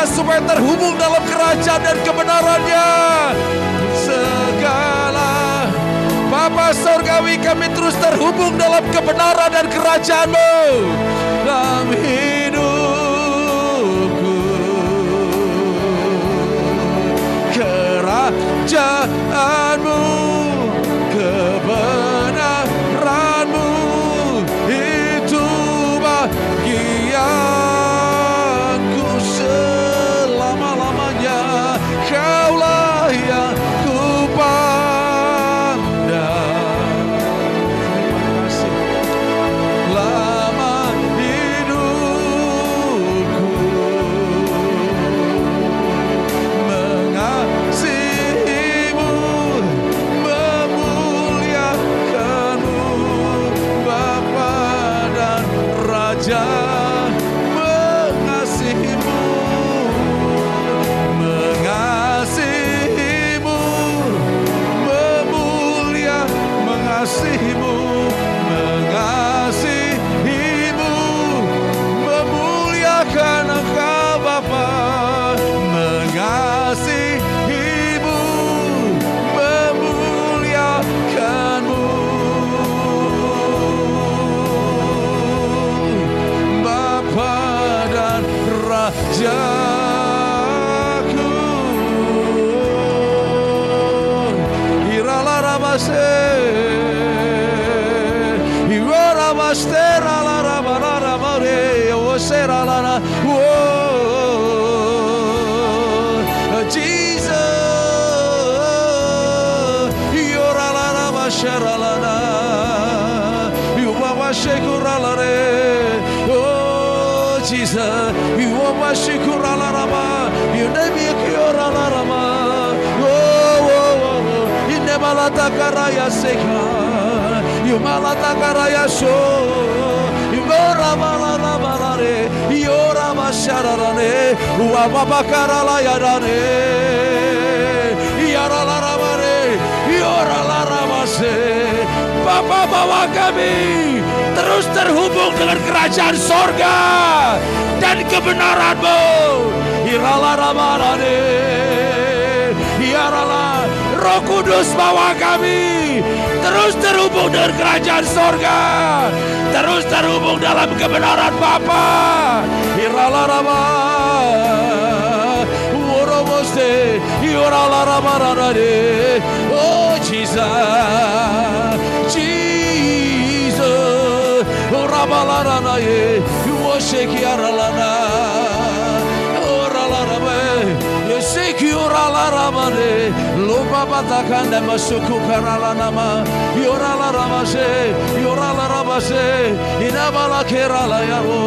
supaya terhubung dalam kerajaan dan kebenarannya. Segala Bapa Surgawi, kami terus terhubung dalam kebenaran dan kerajaan-Mu dalam hidupku. Kerajaan-Mu, kebenaran-Mu, itu bagianku selama-lamanya. Kaulah yang ku pandang. Terima kasih. Lama hidupku mengasihimu, memuliakanmu, Bapa dan Raja. Mengasihimu, mengasihimu, mengasihimu, mengasihimu, memuliakan Engkau Bapa. Mengasihimu, memuliakanmu, Bapa dan Rajaku. Irala Ramase, Irala Mastera la Ramara Ramare, Osera la, Jesus, Yorala Ramashera la, Yuba Shekura la re, oh Jesus, Yuba Shekura la Rama, you name Yora la Rama, oh, Inemalata Karaya Seka, Yumalata Karaya So, Yora Malare, Yora Masharane, Uabakara la Yarane, Yara la Ramare, Yora la Ramase. Bapa, bawa kami terus terhubung dengan kerajaan sorga dan kebenaran-Mu. Irala Ramarane, Irala Roh Kudus, bawa kami terus terhubung dengan kerajaan sorga, terus terhubung dalam kebenaran Bapa. Irala Rama, Uromoste, Irala Ramarane, oh Jesus, Jesus, Rabalarana ye, Yoshekiaralana, Oralarame, Yosekioralaramane, Lobabatakanda Masuku Karalanama, Yoralaramase, Yoralaramase, Inabalakera Yaro.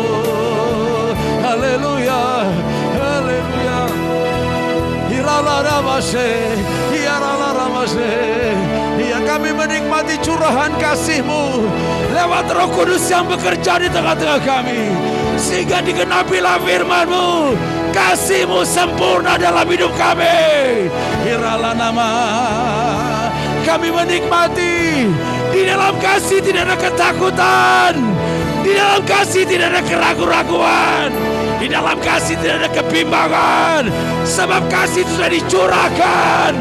Hallelujah, hallelujah. Iralaramase, Yaralaramase. Ya, kami menikmati curahan kasih-Mu lewat Roh Kudus yang bekerja di tengah-tengah kami, sehingga digenapilah firman-Mu. Kasih-Mu sempurna dalam hidup kami. Irala nama, kami menikmati. Di dalam kasih tidak ada ketakutan, di dalam kasih tidak ada keraguan-raguan, di dalam kasih tidak ada kebimbangan, sebab kasih itu sudah dicurahkan.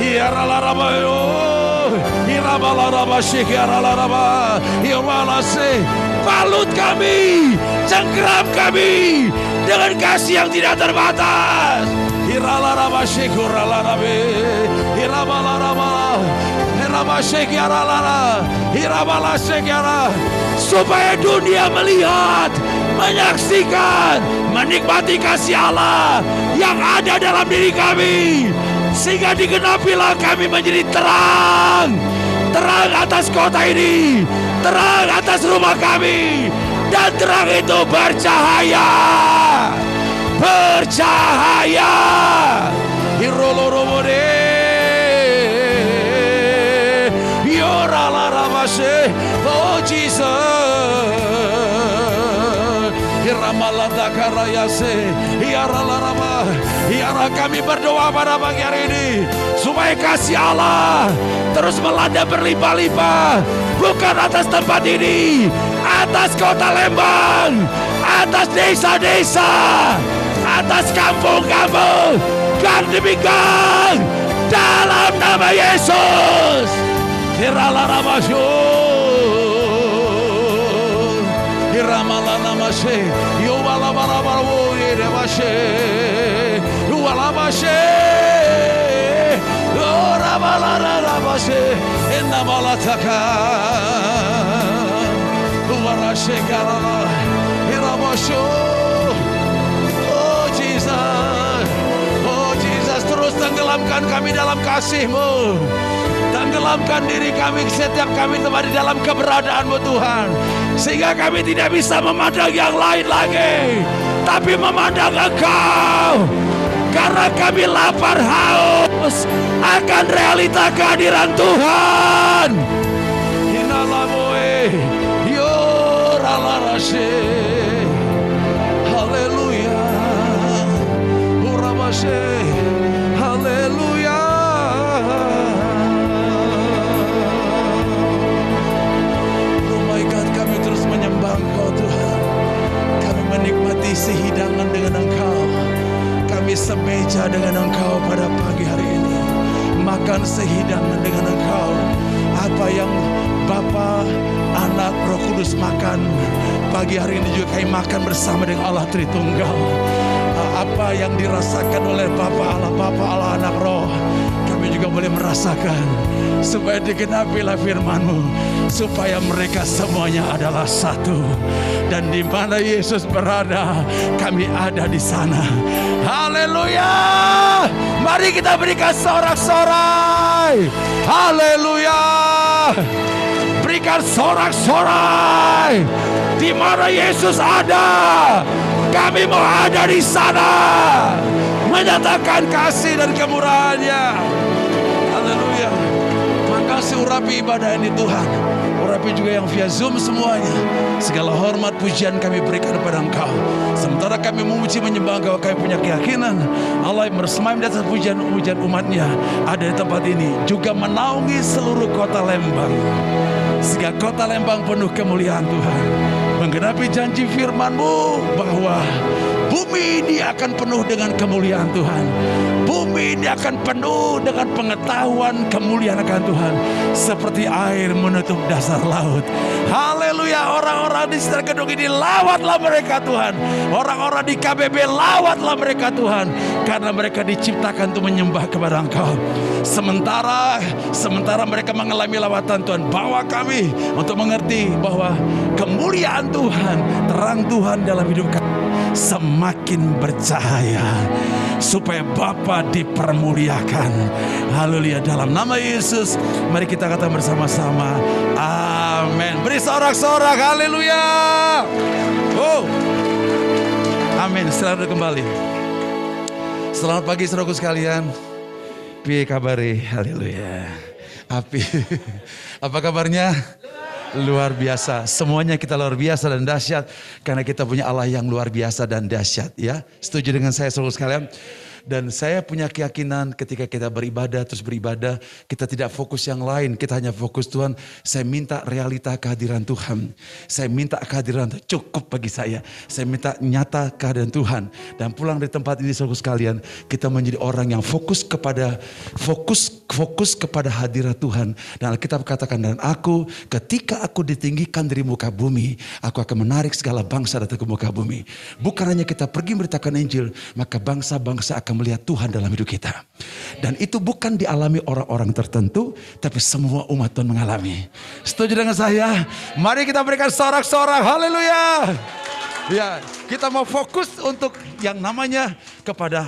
Irala ramayo, irabala ramasik, irala rama, iralase. Balut kami, cengkeram kami dengan kasih yang tidak terbatas. Irala ramasik, irala rame, irabala rama, iramasik, irala, irabala sekara, supaya dunia melihat, menyaksikan, menikmati kasih Allah yang ada dalam diri kami, sehingga digenapilah kami menjadi terang, terang atas kota ini, terang atas rumah kami, dan terang itu bercahaya, bercahaya. Hiroloromode, yoralaramase, oh Jesus. Hiramaladakalayase, hiaralarama, hiara. Kami berdoa pada pagi hari ini supaya kasih Allah terus melanda berlimpah-limpah, bukan atas tempat ini, atas kota Lembang, atas desa-desa, atas kampung-kampung, gang demi gang, dalam nama Yesus. Hiralaramasyo, Hiramalamashe, Yuwalabarabarawo, Yeremashe, Yuwalamashe, Yorabalaramashe, Enamalataka, Yuwarashe Karala, Hiramasyo. Oh Jesus, oh Jesus, terus tenggelamkan kami dalam kasih-Mu. Tenggelamkan diri kami, setiap kami tempat di dalam keberadaan-Mu Tuhan. Sehingga kami tidak bisa memandang yang lain lagi, tapi memandang Engkau. Karena kami lapar haus akan realita kehadiran Tuhan. Hinalamoe, yoralarashe, haleluya, uramashe, haleluya. Kami terus menyembah Engkau Tuhan. Kami menikmati sehidangan dengan Engkau. Kami semeja dengan Engkau pada pagi hari ini. Makan sehidangan dengan Engkau. Apa yang Bapa, Anak, Roh Kudus makan, pagi hari ini juga kami makan bersama dengan Allah Tritunggal. Apa yang dirasakan oleh Bapa Allah, Anak, Roh, kami juga boleh merasakan. Supaya digenapilah firman-Mu, supaya mereka semuanya adalah satu. Dan di mana Yesus berada, kami ada di sana. Haleluya! Mari kita berikan sorak-sorai. Haleluya! Berikan sorak-sorai. Di mana Yesus ada, kami mau ada di sana, menyatakan kasih dan kemurahan-Nya. Haleluya. Makasih urapi ibadah ini Tuhan. Urapi juga yang via Zoom semuanya. Segala hormat pujian kami berikan kepada Engkau. Sementara kami memuji menyembah Engkau, kami punya keyakinan Allah yang bersemayam di atas pujian-pujian umatnya ada di tempat ini, juga menaungi seluruh kota Lembang. Sehingga kota Lembang penuh kemuliaan Tuhan. Menggenapi janji firman-Mu bahwa bumi ini akan penuh dengan kemuliaan Tuhan. Bumi ini akan penuh dengan pengetahuan kemuliaan akan Tuhan. Seperti air menutup dasar laut. Haleluya. Orang-orang di sekitar gedung ini, lawatlah mereka Tuhan. Orang-orang di KBB, lawatlah mereka Tuhan. Karena mereka diciptakan untuk menyembah kepada Engkau. Sementara mereka mengalami lawatan Tuhan, bawa kami untuk mengerti bahwa kemuliaan Tuhan, terang Tuhan dalam hidup kami semakin bercahaya, supaya Bapa dipermuliakan. Haleluya. Dalam nama Yesus, mari kita katakan bersama-sama, amin. Beri sorak-sorak, haleluya. Oh, amin. Selamat kembali. Selamat pagi saudaraku sekalian. Piye kabare? Haleluya. Api. Apa kabarnya? Luar biasa. Semuanya kita luar biasa dan dahsyat. Karena kita punya Allah yang luar biasa dan dahsyat. Ya, setuju dengan saya saudara sekalian? Dan saya punya keyakinan ketika kita beribadah, terus beribadah, kita tidak fokus yang lain. Kita hanya fokus Tuhan, saya minta realita kehadiran Tuhan. Saya minta kehadiran Tuhan, cukup bagi saya. Saya minta nyata kehadiran Tuhan. Dan pulang dari tempat ini saudara sekalian, kita menjadi orang yang fokus kepada hadirat Tuhan. Dan Alkitab katakan, dan aku ketika aku ditinggikan dari muka bumi, aku akan menarik segala bangsa datang ke muka bumi. Bukan hanya kita pergi memberitakan Injil, maka bangsa-bangsa akan melihat Tuhan dalam hidup kita. Dan itu bukan dialami orang-orang tertentu, tapi semua umat Tuhan mengalami. Setuju dengan saya? Mari kita berikan sorak-sorak, haleluya. Ya, kita mau fokus untuk yang namanya kepada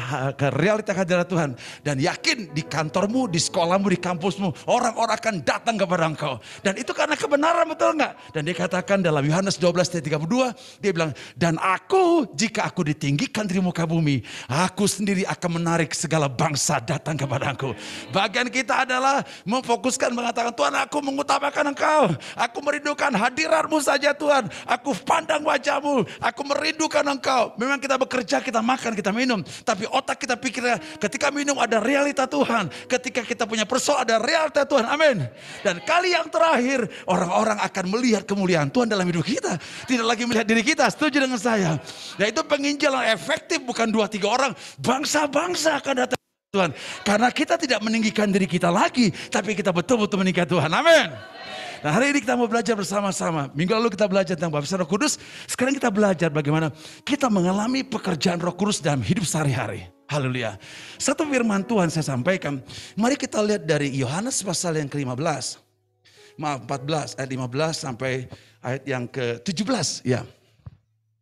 realita hadirat Tuhan. Dan yakin di kantormu, di sekolahmu, di kampusmu, orang-orang akan datang kepada engkau. Dan itu karena kebenaran, betul enggak? Dan dia katakan dalam Yohanes 12:32, dia bilang, dan aku, jika aku ditinggikan dari muka bumi, aku sendiri akan menarik segala bangsa datang kepada aku. Bagian kita adalah memfokuskan, mengatakan, Tuhan, aku mengutamakan engkau. Aku merindukan hadiratmu saja Tuhan. Aku pandang wajahmu. Aku merindu merindukan Engkau. Memang kita bekerja, kita makan, kita minum. Tapi otak kita pikirnya ketika minum ada realita Tuhan. Ketika kita punya persoalan ada realita Tuhan. Amin. Dan kali yang terakhir orang-orang akan melihat kemuliaan Tuhan dalam hidup kita. Tidak lagi melihat diri kita. Setuju dengan saya? Yaitu penginjilan efektif bukan 2-3 orang. Bangsa-bangsa akan datang Tuhan. Karena kita tidak meninggikan diri kita lagi. Tapi kita betul-betul meninggikan Tuhan. Amin. Nah, hari ini kita mau belajar bersama-sama. Minggu lalu kita belajar tentang baptisan Roh Kudus. Sekarang kita belajar bagaimana kita mengalami pekerjaan Roh Kudus dalam hidup sehari-hari. Haleluya. Satu firman Tuhan saya sampaikan. Mari kita lihat dari Yohanes pasal yang ke-15. Maaf, 14 ayat 15 sampai ayat yang ke-17 ya.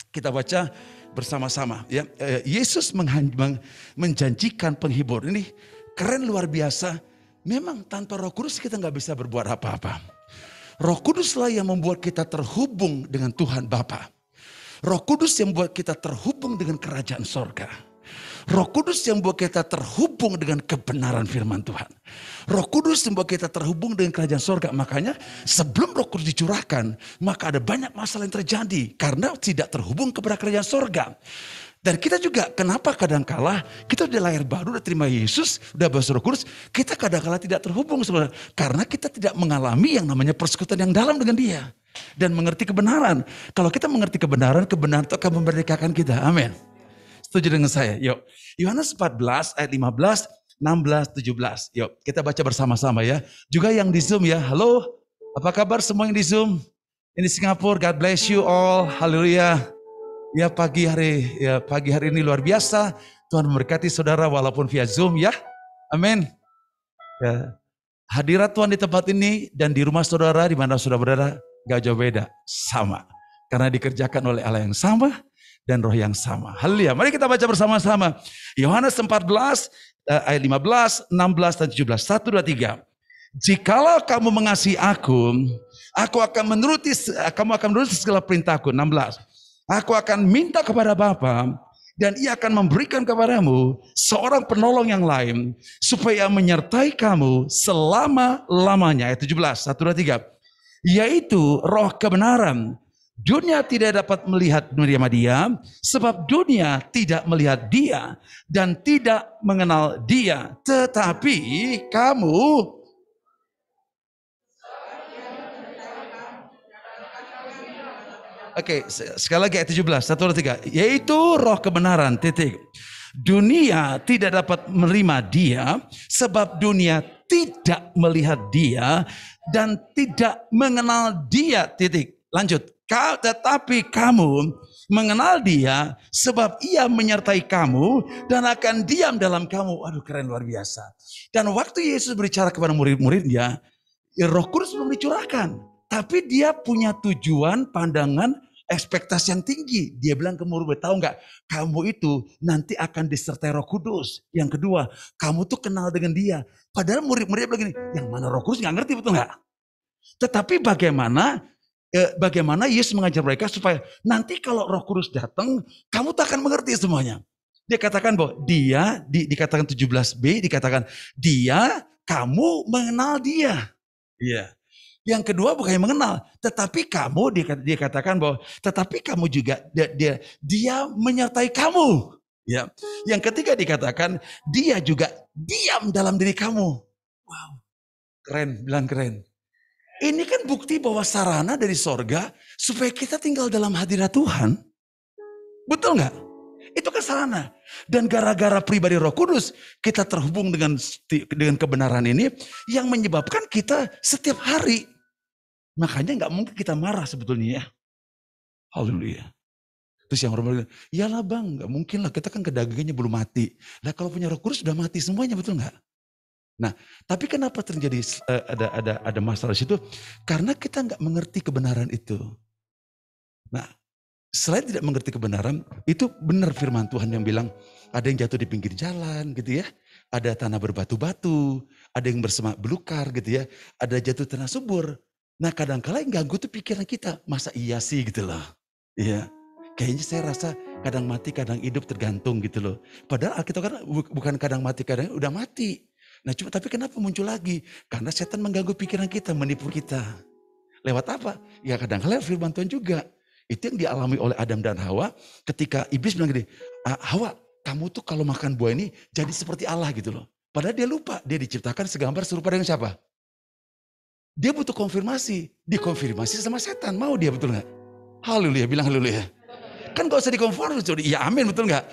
Kita baca bersama-sama ya. Yesus menjanjikan penghibur. Ini keren luar biasa. Memang tanpa Roh Kudus kita nggak bisa berbuat apa-apa. Roh Kuduslah yang membuat kita terhubung dengan Tuhan Bapa. Roh Kudus yang membuat kita terhubung dengan kerajaan sorga. Roh Kudus yang membuat kita terhubung dengan kebenaran firman Tuhan. Roh Kudus yang membuat kita terhubung dengan kerajaan sorga. Makanya sebelum Roh Kudus dicurahkan, maka ada banyak masalah yang terjadi. Karena tidak terhubung kepada kerajaan sorga. Dan kita juga kenapa kadangkala kita udah lahir baru, udah terima Yesus, udah bahasa Roh Kudus, kita kadangkala tidak terhubung sebenarnya. Karena kita tidak mengalami yang namanya persekutuan yang dalam dengan Dia. Dan mengerti kebenaran. Kalau kita mengerti kebenaran, kebenaran itu akan memerdekakan kita. Amin. Setuju dengan saya? Yuk. Yohanes 14 ayat 15, 16, 17. Yuk kita baca bersama-sama ya. Juga yang di Zoom ya. Halo, apa kabar semua yang di Zoom? Ini Singapura, God bless you all. Haleluya. Ya pagi hari ini luar biasa. Tuhan memberkati saudara walaupun via Zoom ya. Amin. Ya. Hadirat Tuhan di tempat ini dan di rumah saudara di mana saudara berada gak jauh beda, sama. Karena dikerjakan oleh Allah yang sama dan roh yang sama. Haleluya. Mari kita baca bersama-sama. Yohanes 14 ayat 15, 16 dan 17. 1, 2, 3. Jikalau kamu mengasihi aku akan menuruti segala perintahku. 16. Aku akan minta kepada Bapa dan Ia akan memberikan kepadamu seorang penolong yang lain supaya menyertai kamu selama-lamanya. Ayat 17, 1, 2, 3. Yaitu roh kebenaran. Dunia tidak dapat melihat Dia sebab dunia tidak melihat Dia dan tidak mengenal Dia. Tetapi kamu Oke, sekali lagi ayat 17, 1, 2, 3. Yaitu roh kebenaran, titik. Dunia tidak dapat menerima Dia sebab dunia tidak melihat Dia dan tidak mengenal Dia, titik. Lanjut. Tetapi kamu mengenal Dia sebab Ia menyertai kamu dan akan diam dalam kamu. Aduh, keren luar biasa. Dan waktu Yesus berbicara kepada murid-muridnya, Roh Kudus belum dicurahkan. Tapi Dia punya tujuan, pandangan, ekspektasi yang tinggi. Dia bilang ke murid, tahu nggak? Kamu itu nanti akan disertai Roh Kudus. Yang kedua, kamu tuh kenal dengan Dia. Padahal murid-muridnya begini, yang mana Roh Kudus nggak ngerti, betul nggak? Tetapi bagaimana Yesus mengajar mereka supaya nanti kalau Roh Kudus datang, kamu tuh akan mengerti semuanya. Dia katakan bahwa Dia, dikatakan 17b, dikatakan Dia, kamu mengenal Dia. Iya. Yang kedua bukan yang mengenal, tetapi kamu, dia katakan bahwa tetapi kamu juga dia menyertai kamu. Ya. Yang ketiga dikatakan dia juga diam dalam diri kamu. Wow, keren, bilang keren. Ini kan bukti bahwa sarana dari sorga supaya kita tinggal dalam hadirat Tuhan. Betul nggak? Itu kan sarana. Dan gara-gara pribadi Roh Kudus kita terhubung dengan kebenaran ini yang menyebabkan kita setiap hari. Makanya nggak mungkin kita marah sebetulnya ya. Haleluya. Terus yang orang bilang, iyalah bang, nggak mungkin lah, kita kan kedagingannya belum mati. Nah kalau punya Roh Kudus sudah mati semuanya, betul nggak? Nah, tapi kenapa terjadi ada masalah di situ? Karena kita nggak mengerti kebenaran itu. Nah, selain tidak mengerti kebenaran, itu benar firman Tuhan yang bilang ada yang jatuh di pinggir jalan, gitu ya. Ada tanah berbatu-batu, ada yang bersemak belukar, gitu ya. Ada jatuh tanah subur. Nah kadang-kala yang ganggu tuh pikiran kita. Masa iya sih gitu loh. Iya. Kayaknya saya rasa kadang mati kadang hidup tergantung gitu loh. Padahal Alkitab kan bukan kadang mati kadang udah mati. Nah tapi kenapa muncul lagi? Karena setan mengganggu pikiran kita, menipu kita. Lewat apa? Ya kadang-kala firman Tuhan juga. Itu yang dialami oleh Adam dan Hawa ketika iblis bilang gini, Hawa, kamu tuh kalau makan buah ini jadi seperti Allah gitu loh. Padahal dia lupa, dia diciptakan segambar serupa dengan siapa? Dia butuh konfirmasi, dikonfirmasi sama setan, mau dia betul gak? Haleluya, bilang haleluya. Kan gak usah dikonfirmasi, ya amin betul gak?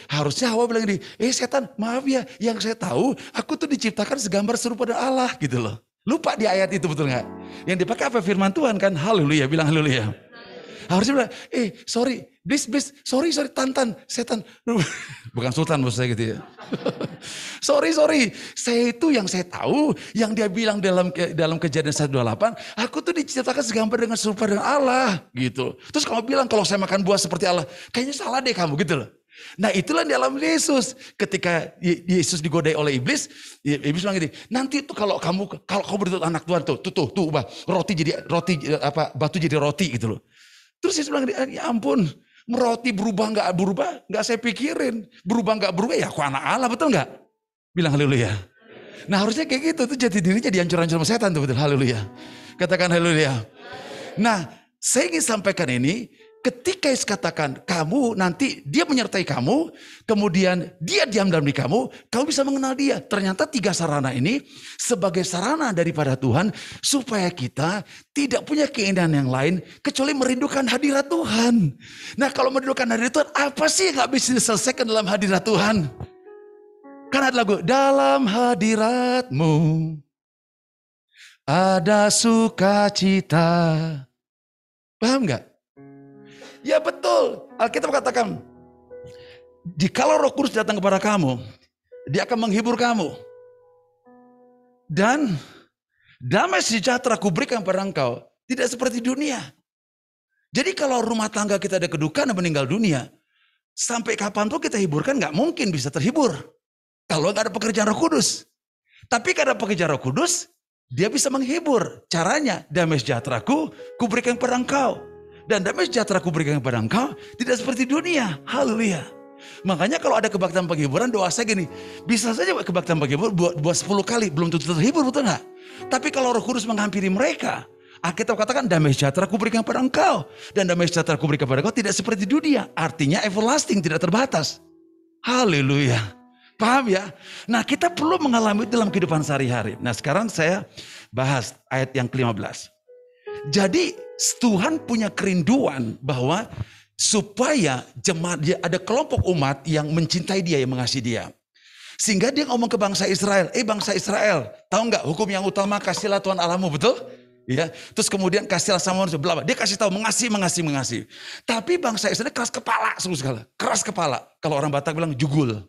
Harusnya Hawa bilang gini, setan maaf ya, yang saya tahu aku tuh diciptakan segambar serupa dengan Allah gitu loh. Lupa di ayat itu betul gak? Yang dipakai apa? Firman Tuhan kan, haleluya, bilang haleluya. Harusnya bilang, sorry, please, sorry, Tantan, setan. Bukan sultan maksud saya gitu ya. sorry, saya itu yang saya tahu, yang dia bilang dalam Kejadian 1:28, aku tuh diciptakan segambar dengan serupa dengan Allah gitu. Terus kamu bilang kalau saya makan buah seperti Allah, kayaknya salah deh kamu gitu loh. Nah itulah yang dialami Yesus. Ketika Yesus digodai oleh iblis bilang gini, nanti tuh kalau kamu betul anak Tuhan tuh batu jadi roti gitu loh. Terus Yesus bilang, ya ampun, roti berubah nggak saya pikirin. Berubah nggak berubah, ya aku anak Allah, betul nggak? Bilang haleluya. Nah harusnya kayak gitu, tuh jati dirinya dihancur-hancur sama setan tuh, betul, haleluya. Katakan haleluya. Nah saya ingin sampaikan ini, ketika Yesus katakan kamu nanti dia menyertai kamu, kemudian dia diam dalam diri kamu bisa mengenal dia. Ternyata 3 sarana ini sebagai sarana daripada Tuhan supaya kita tidak punya keinginan yang lain kecuali merindukan hadirat Tuhan. Nah kalau merindukan hadirat Tuhan, apa sih yang gak bisa diselesaikan dalam hadirat Tuhan? Kan ada lagu, dalam hadiratmu ada sukacita. Paham gak? Ya betul, Alkitab katakan, jikalau Roh Kudus datang kepada kamu, dia akan menghibur kamu. Dan damai sejahtera kuberikan kepada engkau, tidak seperti dunia. Jadi kalau rumah tangga kita ada kedukaan dan meninggal dunia, sampai kapanpun kita hiburkan gak mungkin bisa terhibur. Kalau gak ada pekerjaan Roh Kudus. Tapi karena pekerjaan Roh Kudus, dia bisa menghibur. Caranya, damai sejahteraku kuberikan kepada engkau. Dan damai sejahtera kuberikan kepada engkau tidak seperti dunia. Haleluya. Makanya kalau ada kebaktian penghiburan, doa saya gini, bisa saja kebaktian penghiburan buat 10 kali belum tentu terhibur, betul nggak? Tapi kalau Roh Kudus menghampiri mereka, Alkitab katakan damai sejahtera kuberikan kepada engkau, dan damai sejahtera kuberikan kepada engkau tidak seperti dunia. Artinya everlasting, tidak terbatas. Haleluya. Paham ya? Nah kita perlu mengalami itu dalam kehidupan sehari-hari. Nah sekarang saya bahas ayat yang ke-15. Jadi Tuhan punya kerinduan bahwa supaya jemaat dia ada kelompok umat yang mencintai dia, yang mengasihi dia. Sehingga dia ngomong ke bangsa Israel, bangsa Israel, tahu nggak hukum yang utama kasihlah Tuhan Allahmu, betul? Ya, terus kemudian kasihlah sama manusia, dia kasih tahu mengasihi. Tapi bangsa Israel keras kepala, keras kepala. Kalau orang Batak bilang jugul.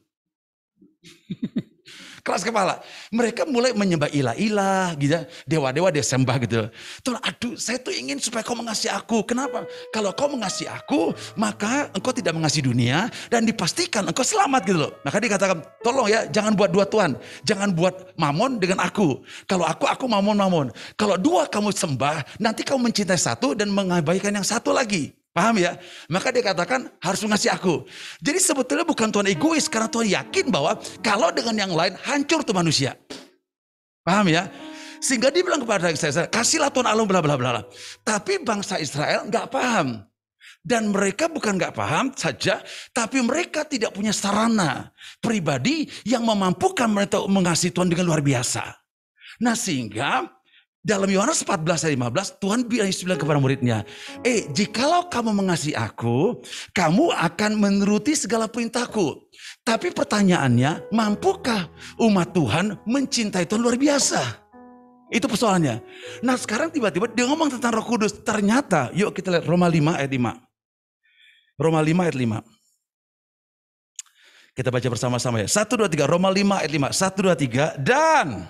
Keras kepala. Mereka mulai menyembah ilah-ilah gitu, dewa-dewa dia sembah gitu. Tuhan, aduh saya tuh ingin supaya kau mengasihi aku. Kenapa? Kalau kau mengasihi aku, maka engkau tidak mengasihi dunia dan dipastikan engkau selamat gitu loh. Maka dikatakan, tolong ya jangan buat 2 tuan. Jangan buat mamon dengan aku. Kalau aku mamon. Kalau 2 kamu sembah, nanti kamu mencintai satu dan mengabaikan yang satu lagi. Paham ya? Maka dia katakan harus mengasihi aku. Jadi sebetulnya bukan Tuhan egois, karena Tuhan yakin bahwa kalau dengan yang lain hancur tuh manusia. Paham ya? Sehingga dia bilang kepada Israel, kasihlah Tuhan Allah bla bla bla. Tapi bangsa Israel nggak paham. Dan mereka bukan nggak paham saja, tapi mereka tidak punya sarana pribadi yang memampukan mereka mengasihi Tuhan dengan luar biasa. Nah sehingga dalam Yohanes 14 ayat 15, Tuhan bilang kepada muridnya, jikalau kamu mengasihi aku, kamu akan menuruti segala perintahku. Tapi pertanyaannya, mampukah umat Tuhan mencintai Tuhan luar biasa? Itu persoalannya. Nah sekarang tiba-tiba dia ngomong tentang Roh Kudus. Ternyata, yuk kita lihat Roma 5 ayat 5. Roma 5 ayat 5. Kita baca bersama-sama ya. 1, 2, 3. Roma 5 ayat 5. 1, 2, 3. Dan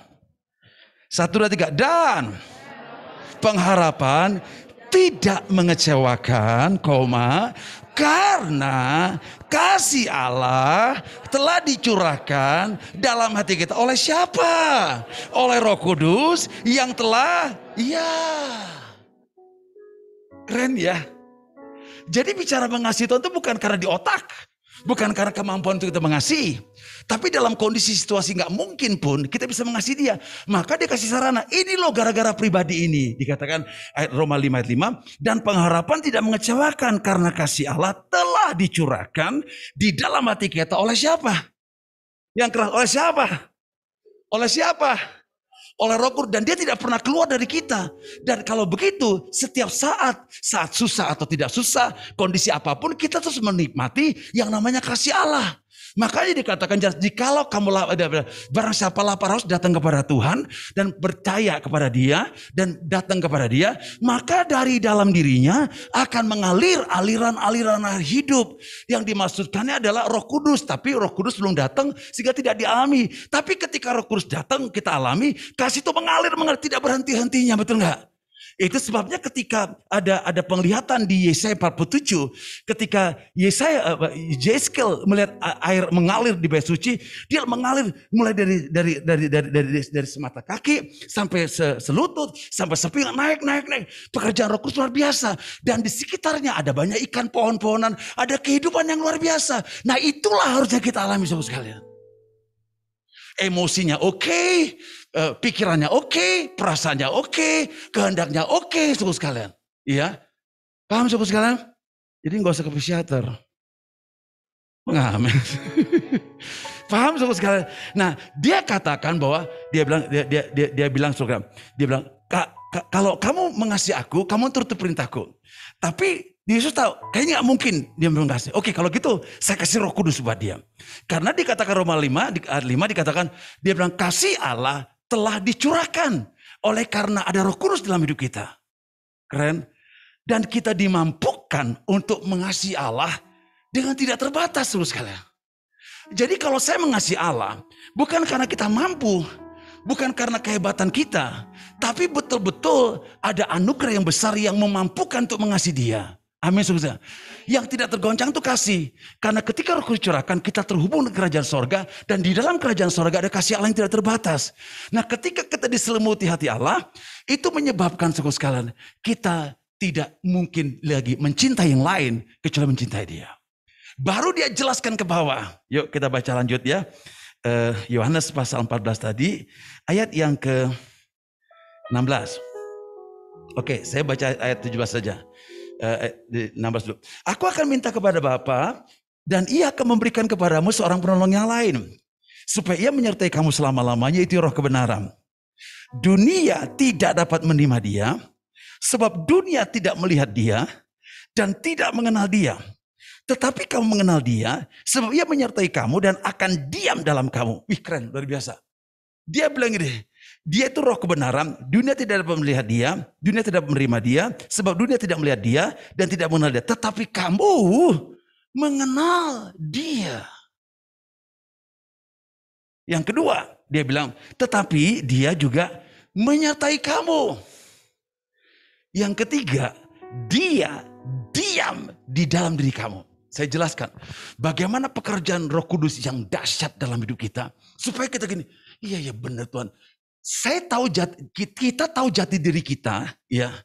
1, 2, 3. Dan pengharapan tidak mengecewakan, karena kasih Allah telah dicurahkan dalam hati kita. Oleh siapa? Oleh Roh Kudus yang telah, keren ya. Jadi bicara mengasihi Tuhan itu bukan karena di otak. Bukan karena kemampuan untuk kita mengasihi. Tapi dalam kondisi situasi nggak mungkin pun kita bisa mengasihi dia. Maka dia kasih sarana. Ini loh gara-gara pribadi ini. Dikatakan ayat Roma 5 ayat 5. Dan pengharapan tidak mengecewakan karena kasih Allah telah dicurahkan di dalam hati kita oleh siapa? Yang keras, oleh siapa? Oleh siapa? Oleh Roh Kudus, dan dia tidak pernah keluar dari kita. Dan kalau begitu, setiap saat susah atau tidak susah, kondisi apapun, kita terus menikmati yang namanya kasih Allah. Makanya dikatakan, jikalau kamu barang siapa lapar harus datang kepada Tuhan dan percaya kepada Dia dan datang kepada Dia, maka dari dalam dirinya akan mengalir aliran-aliran air hidup. Yang dimaksudkannya adalah Roh Kudus, tapi Roh Kudus belum datang sehingga tidak dialami. Tapi ketika Roh Kudus datang, kita alami, kasih itu mengalir tidak berhenti-hentinya, betul nggak? Itu sebabnya ketika ada penglihatan di Yesaya 47, ketika Yesaya melihat air mengalir di bait suci, dia mengalir mulai dari semata kaki sampai selutut, sampai sepinggang, naik. Pekerjaan Roh Kudus luar biasa. Dan di sekitarnya ada banyak ikan, pohon-pohonan, ada kehidupan yang luar biasa. Nah, itulah harusnya kita alami saudara sekalian. Emosinya oke, pikirannya oke, perasaannya oke, kehendaknya oke, saudara sekalian. Iya, paham saudara sekalian? Jadi nggak usah ke psikiater. Amin. Paham saudara sekalian? Nah, dia katakan bahwa dia bilang saudara, dia bilang, kalau kamu mengasihi aku, kamu turut perintahku. Tapi Yesus tahu, kayaknya gak mungkin dia mengasihi. Oke, kalau gitu saya kasih Roh Kudus buat dia. Karena dikatakan Roma 5, ayat 5 dikatakan, dia bilang kasih Allah telah dicurahkan oleh karena ada Roh Kudus dalam hidup kita. Keren. Dan kita dimampukan untuk mengasihi Allah dengan tidak terbatas terus sekalian. Jadi kalau saya mengasihi Allah, bukan karena kita mampu, bukan karena kehebatan kita, tapi betul-betul ada anugerah yang besar yang memampukan untuk mengasihi Dia. Amin, saudara. Yang tidak tergoncang itu kasih. Karena ketika Roh Kudus dicurahkan, kita terhubung dengan kerajaan sorga. Dan di dalam kerajaan sorga ada kasih Allah yang tidak terbatas. Nah, ketika kita diselimuti hati Allah, itu menyebabkan saudara sekalian, kita tidak mungkin lagi mencintai yang lain kecuali mencintai Dia. Baru dia jelaskan ke bawah. Yuk kita baca lanjut ya. Yohanes pasal 14 tadi, ayat yang ke-16. Oke, saya baca ayat 17 saja. 16 dulu. Aku akan minta kepada Bapa dan Ia akan memberikan kepadamu seorang penolong yang lain, supaya Ia menyertai kamu selama-lamanya, itu Roh kebenaran. Dunia tidak dapat menerima Dia, sebab dunia tidak melihat Dia dan tidak mengenal Dia. Tetapi kamu mengenal Dia, sebab Ia menyertai kamu dan akan diam dalam kamu. Wih, keren, luar biasa. Dia bilang gini, Dia itu Roh kebenaran, dunia tidak dapat melihat Dia, dunia tidak menerima Dia, sebab dunia tidak melihat Dia dan tidak mengenal Dia. Tetapi kamu mengenal Dia. Yang kedua, dia bilang, tetapi Dia juga menyertai kamu. Yang ketiga, Dia diam di dalam diri kamu. Saya jelaskan bagaimana pekerjaan Roh Kudus yang dahsyat dalam hidup kita, supaya kita gini, iya benar Tuhan. Kita tahu jati diri kita, ya.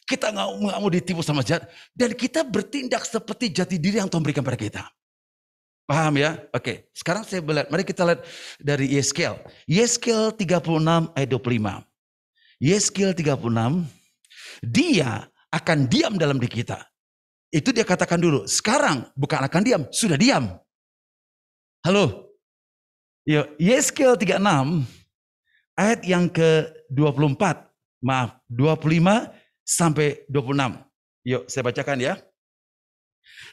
Kita nggak mau ditipu sama jahat, dan kita bertindak seperti jati diri yang Tuhan berikan pada kita. Paham ya? Oke, sekarang saya melihat, mari kita lihat dari Yeskel. Yeskel 36 ayat 25. Yeskel 36, Dia akan diam dalam diri kita. Itu dia katakan dulu, sekarang bukan akan diam, sudah diam. Halo? Yeskel 36 ayat yang ke-24, maaf, 25 sampai 26. Yuk saya bacakan ya.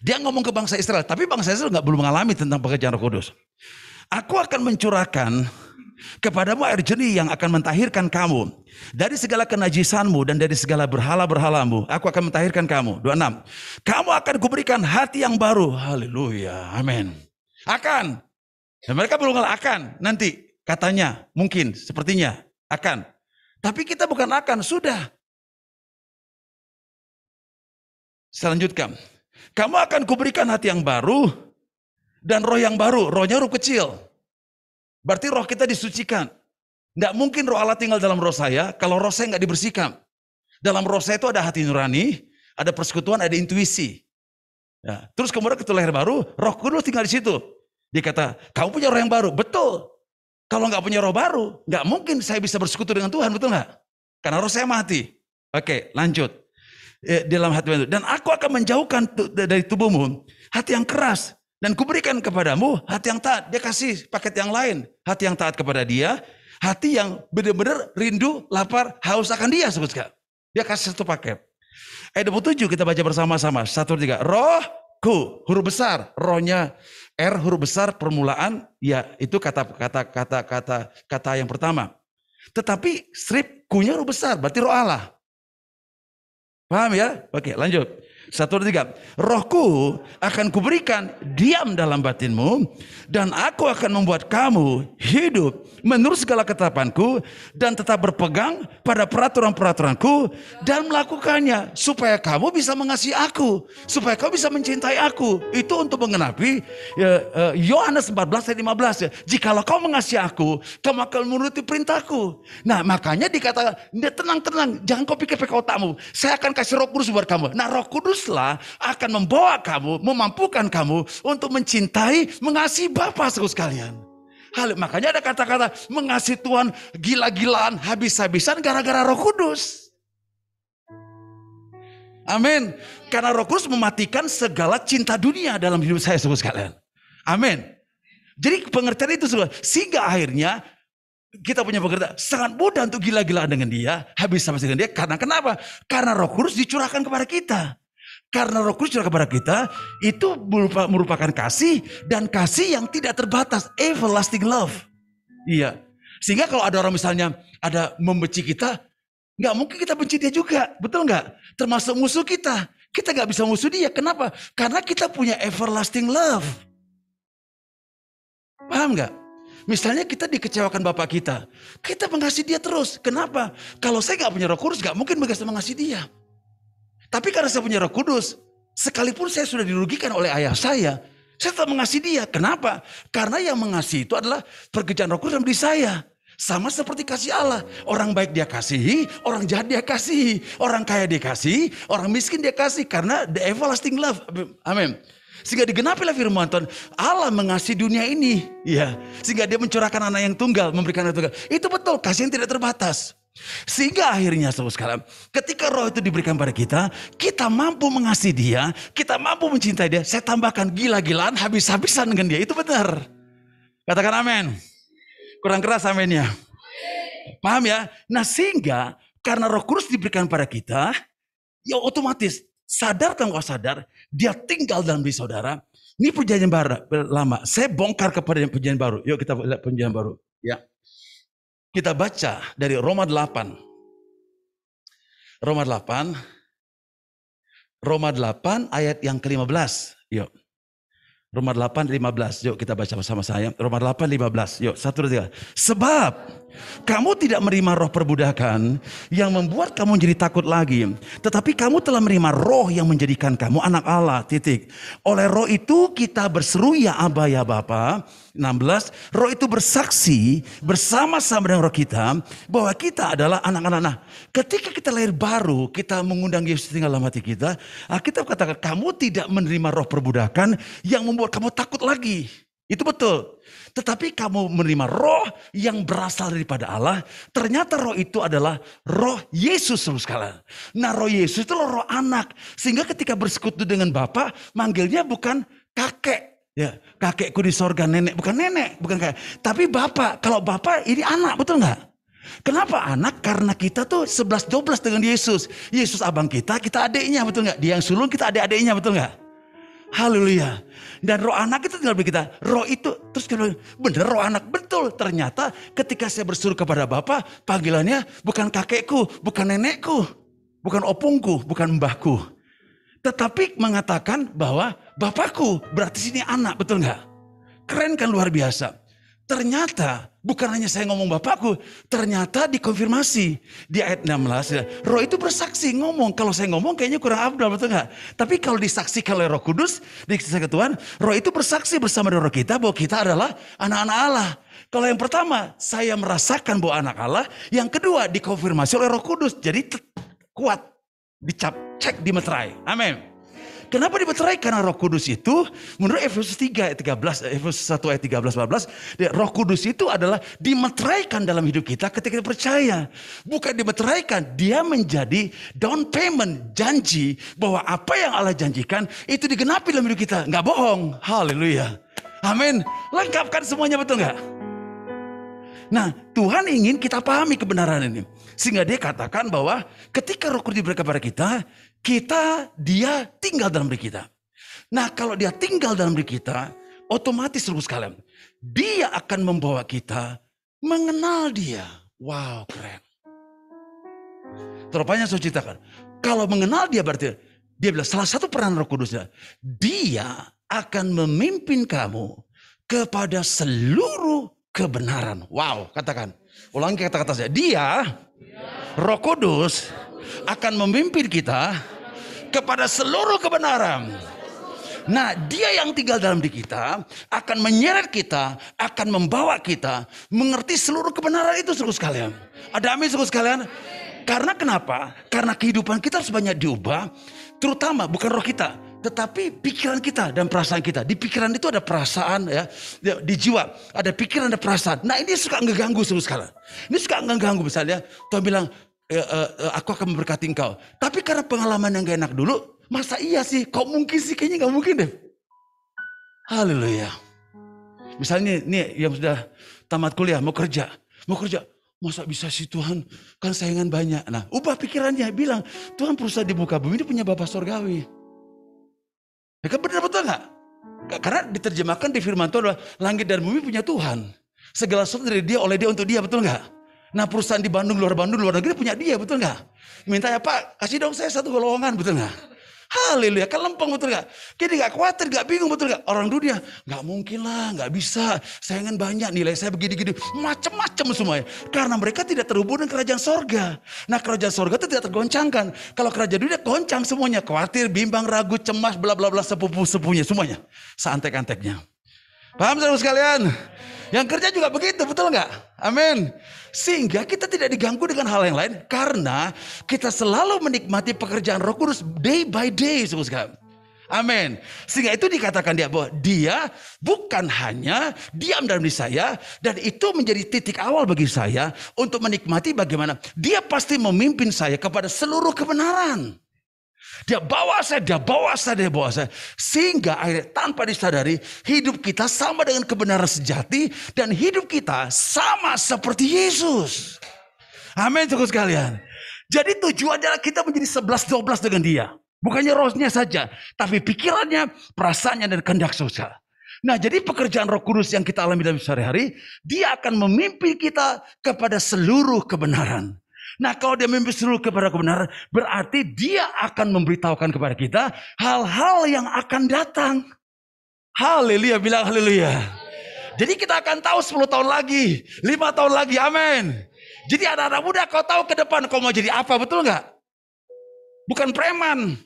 Dia ngomong ke bangsa Israel, tapi bangsa Israel belum mengalami tentang pekerjaan Roh Kudus. Aku akan mencurahkan kepadamu air jernih yang akan mentahirkan kamu dari segala kenajisanmu dan dari segala berhala-berhalamu. Aku akan mentahirkan kamu. 26. Kamu akan kuberikan hati yang baru. Haleluya. Amin. Akan. Dan mereka belum akan. Nanti katanya, mungkin, sepertinya akan. Tapi kita bukan akan, sudah. Saya lanjutkan. Kamu akan kuberikan hati yang baru dan roh yang baru. Rohnya huruf kecil. Berarti roh kita disucikan. Tidak mungkin roh Allah tinggal dalam roh saya kalau roh saya nggak dibersihkan. Dalam roh saya itu ada hati nurani, ada persekutuan, ada intuisi. Ya, terus kemudian kita lahir baru, Roh Kudus tinggal di situ. Dia kata, kamu punya roh yang baru. Betul. Kalau nggak punya roh baru, nggak mungkin saya bisa bersekutu dengan Tuhan, betul nggak? Karena roh saya mati. Oke, lanjut. Di dalam hati itu. Dan aku akan menjauhkan dari tubuhmu hati yang keras. Dan kuberikan kepadamu hati yang taat. Dia kasih paket yang lain. Hati yang taat kepada dia. Hati yang benar-benar rindu, lapar, haus akan dia. Sebutkan. Dia kasih satu paket. Ayat 27 kita baca bersama-sama. 1, 2, 3. Rohku, huruf besar. Rohnya R huruf besar permulaan. Ya itu kata yang pertama. Tetapi strip ku-nya huruf besar. Berarti roh Allah. Paham ya? Oke lanjut. 1, 2, 3. Rohku akan kuberikan diam dalam batinmu. Dan aku akan membuat kamu hidup menurut segala ketetapanku. Dan tetap berpegang pada peraturan-peraturanku. Dan melakukannya. Supaya kamu bisa mengasihi aku. Supaya kamu bisa mencintai aku. Itu untuk mengenapi Yohanes 14 ayat 15. Ya. Jikalau kau mengasihi aku. Kamu akan menuruti perintahku. Nah makanya dikatakan. Tenang-tenang. Jangan kau pikir-pikir otakmu. Saya akan kasih Roh Kudus buat kamu. Nah Roh Kuduslah akan membawa kamu, memampukan kamu untuk mencintai, mengasihi Bapa sekalian. Makanya ada kata-kata mengasihi Tuhan gila-gilaan, habis-habisan gara-gara Roh Kudus. Amin. Karena Roh Kudus mematikan segala cinta dunia dalam hidup saya sekalian. Amin. Jadi pengertian itu sehingga akhirnya kita punya pengertian sangat mudah untuk gila-gilaan dengan dia, habis-habisan dengan dia. Karena kenapa? Karena Roh Kudus dicurahkan kepada kita. Karena Roh Kudus dicurahkan kepada kita, itu merupakan kasih dan kasih yang tidak terbatas, everlasting love. Iya. Sehingga kalau ada orang misalnya ada membenci kita, nggak mungkin kita benci dia juga, betul nggak? Termasuk musuh kita nggak bisa musuh dia. Kenapa? Karena kita punya everlasting love. Paham nggak? Misalnya kita dikecewakan bapak kita mengasihi dia terus. Kenapa? Kalau saya nggak punya Roh Kudus, nggak mungkin bisa mengasihi dia. Tapi karena saya punya Roh Kudus, sekalipun saya sudah dirugikan oleh ayah saya tetap mengasihi dia. Kenapa? Karena yang mengasihi itu adalah pekerjaan Roh Kudus dalam diri saya. Sama seperti kasih Allah. Orang baik dia kasihi, orang jahat dia kasihi. Orang kaya dia kasihi, orang miskin dia kasihi. Karena the everlasting love. Amin. Sehingga digenapilah firman Tuhan, Allah mengasihi dunia ini. Ya, sehingga dia mencurahkan anak yang tunggal, memberikan anak tunggal. Itu betul, kasih yang tidak terbatas. Sehingga akhirnya sekarang ketika roh itu diberikan pada kita mampu mengasihi dia, kita mampu mencintai dia. Saya tambahkan gila-gilaan, habis-habisan dengan dia. Itu benar. Katakan amin. Kurang keras aminnya. Paham ya? Nah sehingga karena Roh Kudus diberikan pada kita, ya otomatis sadar atau nggak sadar, dia tinggal dalam diri saudara. Ini perjanjian baru lama. Saya bongkar kepada perjanjian baru. Yuk kita lihat perjanjian baru. Ya. Kita baca dari Roma 8. Roma 8 ayat yang ke-15. Yuk. Roma 8, 15. Yuk kita baca bersama saya. Roma 8, 15. Yuk 1, 2, 3. Sebab kamu tidak menerima roh perbudakan yang membuat kamu jadi takut lagi. Tetapi kamu telah menerima roh yang menjadikan kamu anak Allah. Titik. Oleh roh itu kita berseru ya Aba ya Bapa. 16. Roh itu bersaksi bersama-sama dengan roh kita bahwa kita adalah anak-anak. Nah, ketika kita lahir baru, kita mengundang Yesus tinggal dalam hati kita. Kita katakan kamu tidak menerima roh perbudakan yang membuat kamu takut lagi. Itu betul. Tetapi kamu menerima roh yang berasal daripada Allah. Ternyata roh itu adalah roh Yesus sekalian. Nah roh Yesus itu roh anak. Sehingga ketika bersekutu dengan Bapa, manggilnya bukan kakek. Ya, kakekku di sorga, nenek. Bukan nenek, bukan kakek. Tapi Bapa. Kalau Bapa ini anak, betul nggak? Kenapa anak? Karena kita tuh 11-12 dengan Yesus. Yesus abang kita adiknya, betul nggak? Dia yang sulung, kita adik-adiknya, betul nggak? Haleluya. Dan roh anak itu tinggal bagi kita. Roh itu, terus kita bilang, bener roh anak, betul. Ternyata ketika saya bersuruh kepada Bapa, panggilannya bukan kakekku, bukan nenekku, bukan opungku, bukan mbahku. Tetapi mengatakan bahwa Bapakku, berarti sini anak, betul nggak? Keren kan, luar biasa. Ternyata bukan hanya saya ngomong Bapakku, ternyata dikonfirmasi di ayat 16. Roh itu bersaksi ngomong. Kalau saya ngomong kayaknya kurang abdal, betul nggak? Tapi kalau disaksikan oleh Roh Kudus, disaksikan Tuhan, Roh itu bersaksi bersama dengan roh kita bahwa kita adalah anak-anak Allah. Kalau yang pertama, saya merasakan bahwa anak Allah. Yang kedua, dikonfirmasi oleh Roh Kudus. Jadi kuat, dicap, cek, dimeterai. Amin. Kenapa dimeterai? Karena Roh Kudus itu, menurut Efesus 3 ayat 13, Efesus 1 ayat 13-14, Roh Kudus itu adalah dimeteraikan dalam hidup kita ketika kita percaya. Bukan dimeteraikan, dia menjadi down payment, janji bahwa apa yang Allah janjikan itu digenapi dalam hidup kita. Nggak bohong. Haleluya. Amin. Lengkapkan semuanya, betul nggak? Nah, Tuhan ingin kita pahami kebenaran ini. Sehingga dia katakan bahwa ketika Roh Kudus diberikan kepada kita, dia tinggal dalam diri kita. Nah, kalau dia tinggal dalam diri kita, otomatis terus sekalian, dia akan membawa kita mengenal dia. Wow, keren. Terupanya saya ceritakan, kalau mengenal dia berarti, dia bilang salah satu peran Roh Kudusnya, dia akan memimpin kamu kepada seluruh kebenaran. Wow, katakan. Ulangi kata-kata saya. Dia, Roh Kudus, akan memimpin kita kepada seluruh kebenaran. Nah, dia yang tinggal dalam diri kita akan menyeret kita, akan membawa kita mengerti seluruh kebenaran itu, saudara sekalian. Ada amin, saudara sekalian? Karena kenapa? Karena kehidupan kita harus banyak diubah, terutama bukan roh kita, tetapi pikiran kita dan perasaan kita. Di pikiran itu ada perasaan, ya, di jiwa ada pikiran, ada perasaan. Nah, ini suka ngeganggu, saudara sekalian. Ini suka ngeganggu, misalnya Tuhan bilang, aku akan memberkati engkau. Tapi karena pengalaman yang gak enak dulu, masa iya sih? Kok mungkin sih? Kayaknya gak mungkin deh. Haleluya. Misalnya nih yang sudah tamat kuliah, mau kerja. Masa bisa sih Tuhan? Kan saingan banyak. Nah, ubah pikirannya. Bilang, Tuhan perusahaan di muka bumi ini punya Bapa Surgawi. Ya kan benar betul gak? Karena diterjemahkan di firman Tuhan adalah langit dan bumi punya Tuhan. Segala sesuatu dari dia, oleh dia, untuk dia, betul gak? Nah, perusahaan di Bandung, luar negeri punya dia, betul nggak? Minta ya Pak, kasih dong saya satu golongan, betul nggak? Haleluya, kan lempeng, betul nggak? Jadi nggak khawatir, nggak bingung, betul nggak? Orang dunia, nggak mungkin lah, nggak bisa. Saingan banyak, nilai saya begini-gini, macam-macam semuanya. Karena mereka tidak terhubung dengan kerajaan sorga. Nah, kerajaan sorga itu tidak tergoncangkan. Kalau kerajaan dunia goncang semuanya, khawatir, bimbang, ragu, cemas, bla bla bla, sepupu-sepupunya semuanya, seantek-anteknya. Paham saudara sekalian? Yang kerja juga begitu, betul nggak? Amin. Sehingga kita tidak diganggu dengan hal yang lain karena kita selalu menikmati pekerjaan Roh Kudus day by day, saudara sekalian. Amin. Sehingga itu dikatakan dia bahwa dia bukan hanya diam dalam diri saya, dan itu menjadi titik awal bagi saya untuk menikmati bagaimana dia pasti memimpin saya kepada seluruh kebenaran. Dia bawa saya. Sehingga akhirnya tanpa disadari hidup kita sama dengan kebenaran sejati. Dan hidup kita sama seperti Yesus. Amin, saudara sekalian. Jadi tujuannya adalah kita menjadi 11-12 dengan dia. Bukannya rohnya saja, tapi pikirannya, perasaannya, dan kehendak sosial. Nah, jadi pekerjaan Roh Kudus yang kita alami dalam sehari-hari, dia akan memimpin kita kepada seluruh kebenaran. Nah, kalau dia memimpin seluruh kepada kebenaran, berarti dia akan memberitahukan kepada kita hal-hal yang akan datang. Haleluya, bilang haleluya. Jadi kita akan tahu 10 tahun lagi, 5 tahun lagi, amin. Jadi anak-anak muda, kau tahu ke depan kau mau jadi apa, betul nggak? Bukan preman,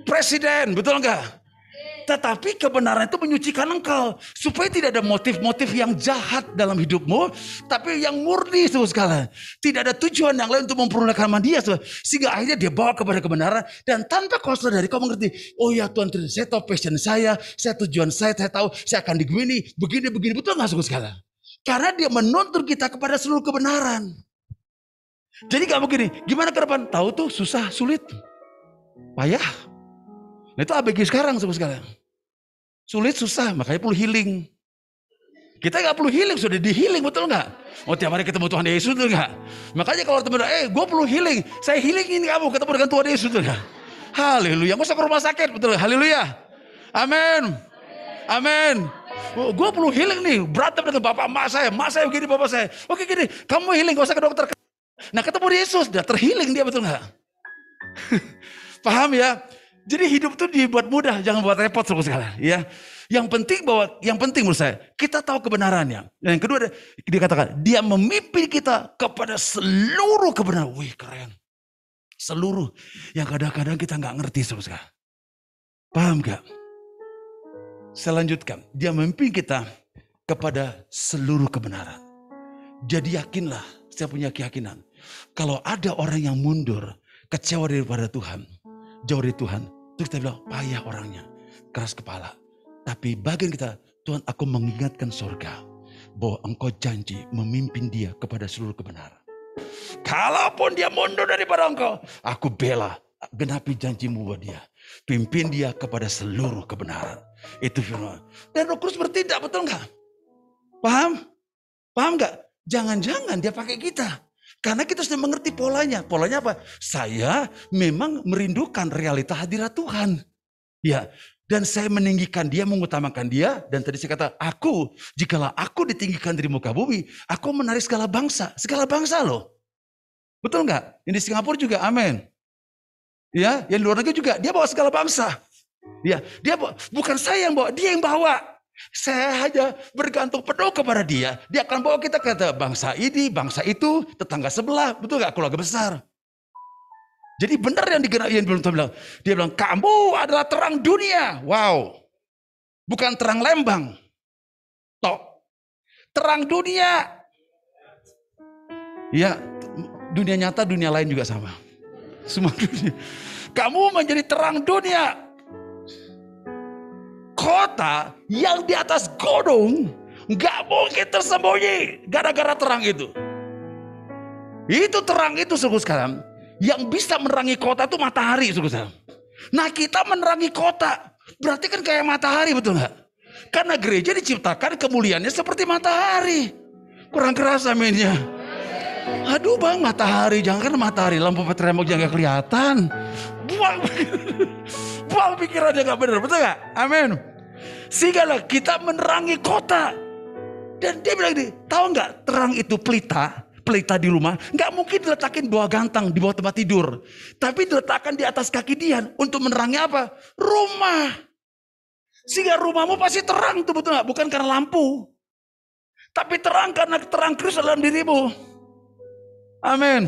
presiden, betul nggak? Tetapi kebenaran itu menyucikan engkau. Supaya tidak ada motif-motif yang jahat dalam hidupmu. Tapi yang murni, saudara sekalian. Tidak ada tujuan yang lain untuk memperolehkan dia. Sehingga akhirnya dia bawa kepada kebenaran. Dan tanpa kau sadari, kau mengerti. Oh ya Tuhan, saya tahu passion saya tujuan saya tahu saya akan begini. Betul gak, saudara sekalian? Karena dia menuntun kita kepada seluruh kebenaran. Jadi gak begini, gimana ke depan? Tahu tuh susah, sulit, payah. Nah, itu ABG sekarang, saudara sekalian. Sulit, susah, makanya perlu healing. Kita gak perlu healing, sudah di healing, betul gak? Oh, tiap hari ketemu Tuhan Yesus, betul gak? Makanya kalau teman, gue perlu healing, saya healingin kamu, ketemu dengan Tuhan Yesus, betul gak? Haleluya, gak usah ke rumah sakit, betul gak? Haleluya. Amin. Amin. Oh, gue perlu healing nih, berantem dengan bapak emak saya begini, bapak saya. Oke gini, kamu healing, gak usah ke dokter. Nah, ketemu Yesus, dia terhealing dia, betul gak? Paham ya? Jadi hidup itu dibuat mudah, jangan buat repot, saudara sekalian. Ya, yang penting menurut saya, kita tahu kebenarannya. Dan yang kedua, dia katakan, dia memimpin kita kepada seluruh kebenaran. Wih, keren. Seluruh yang kadang-kadang kita nggak ngerti, saudara sekalian. Paham gak? Saya lanjutkan. Dia memimpin kita kepada seluruh kebenaran. Jadi yakinlah, saya punya keyakinan. Kalau ada orang yang mundur, kecewa daripada Tuhan, jauh dari Tuhan, Terus kita bilang, payah orangnya, keras kepala. Tapi bagian kita, Tuhan, aku mengingatkan surga bahwa Engkau janji memimpin dia kepada seluruh kebenaran. Kalaupun dia mundur daripada Engkau, aku bela, genapi janjimu buat dia. Pimpin dia kepada seluruh kebenaran. Itu firman. Dan Roh Kudus bertindak, betul nggak? Paham? Paham nggak? Jangan-jangan dia pakai kita. Karena kita sudah mengerti polanya. Polanya apa? Saya memang merindukan realita hadirat Tuhan. Ya, dan saya meninggikan dia, mengutamakan dia. Dan tadi saya kata, jikalau aku ditinggikan dari muka bumi, aku menarik segala bangsa. Segala bangsa loh. Betul nggak? Yang di Singapura juga, amin. Ya, yang di luar negeri juga, dia bawa segala bangsa. Ya, bukan saya yang bawa, dia yang bawa. Saya hanya bergantung penuh kepada dia. Dia akan bawa kita ke bangsa ini, bangsa itu, tetangga sebelah. Betul gak? Keluarga besar. Jadi benar yang belum bilang. Dia bilang, kamu adalah terang dunia. Wow. Bukan terang Lembang. Tok. Terang dunia. Ya, dunia nyata, dunia lain juga sama. Semua dunia. Kamu menjadi terang dunia. Kota yang di atas gunung gak mungkin tersembunyi gara-gara terang itu. Itu terang itu suku sekarang. Yang bisa menerangi kota itu matahari suku sekarang. Nah kita menerangi kota. Berarti kan kayak matahari, betul gak? Karena gereja diciptakan kemuliaannya seperti matahari. Kurang keras aminnya. Aduh bang, matahari, jangan kan matahari, lampu petremok jangan kelihatan. Buang pikirannya gak benar, betul gak? Amin. Sehingga kita menerangi kota. Dan dia bilang gini, tahu nggak terang itu pelita di rumah, nggak mungkin diletakin bawah gantang di bawah tempat tidur, tapi diletakkan di atas kaki Dian untuk menerangi apa? Rumah. Sehingga rumahmu pasti terang tuh, betul nggak? Bukan karena lampu, tapi terang karena terang Kristus dalam dirimu. Amin.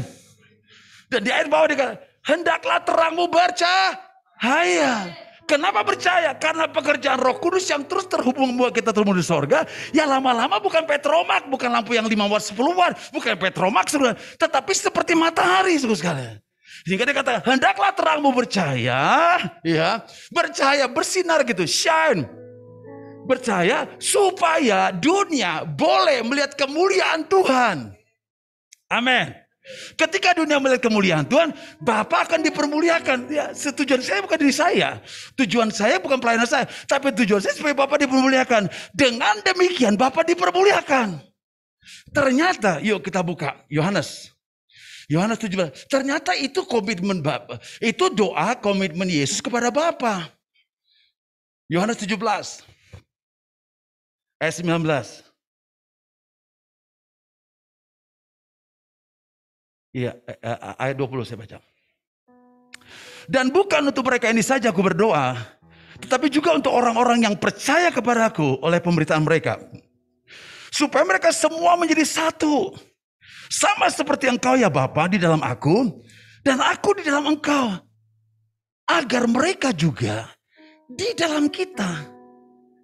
Dan di ayat bawah dikatakan, hendaklah terangmu bercahaya. Kenapa percaya? Karena pekerjaan Roh Kudus yang terus terhubung membuat kita terhubung di sorga. Ya lama-lama bukan petromak, bukan lampu yang 5 watt, 10 watt, bukan petromak, tetapi seperti matahari, sekalian. Sehingga dia kata, hendaklah terangmu bercahaya, ya, bercahaya, bersinar gitu, shine. Bercahaya supaya dunia boleh melihat kemuliaan Tuhan. Amin. Ketika dunia melihat kemuliaan Tuhan, Bapa akan dipermuliakan. Ya, tujuan saya bukan diri saya. Tujuan saya bukan pelayanan saya. Tapi tujuan saya supaya Bapa dipermuliakan. Dengan demikian Bapa dipermuliakan. Ternyata, yuk kita buka Yohanes 17. Ternyata itu komitmen Bapa. Itu doa komitmen Yesus kepada Bapa. Yohanes 17. Ayat 19. Iya, ayat 20 saya baca. Dan bukan untuk mereka ini saja aku berdoa, tetapi juga untuk orang-orang yang percaya kepadaku oleh pemberitaan mereka. Supaya mereka semua menjadi satu. Sama seperti engkau ya Bapa di dalam aku, dan aku di dalam engkau. Agar mereka juga di dalam kita.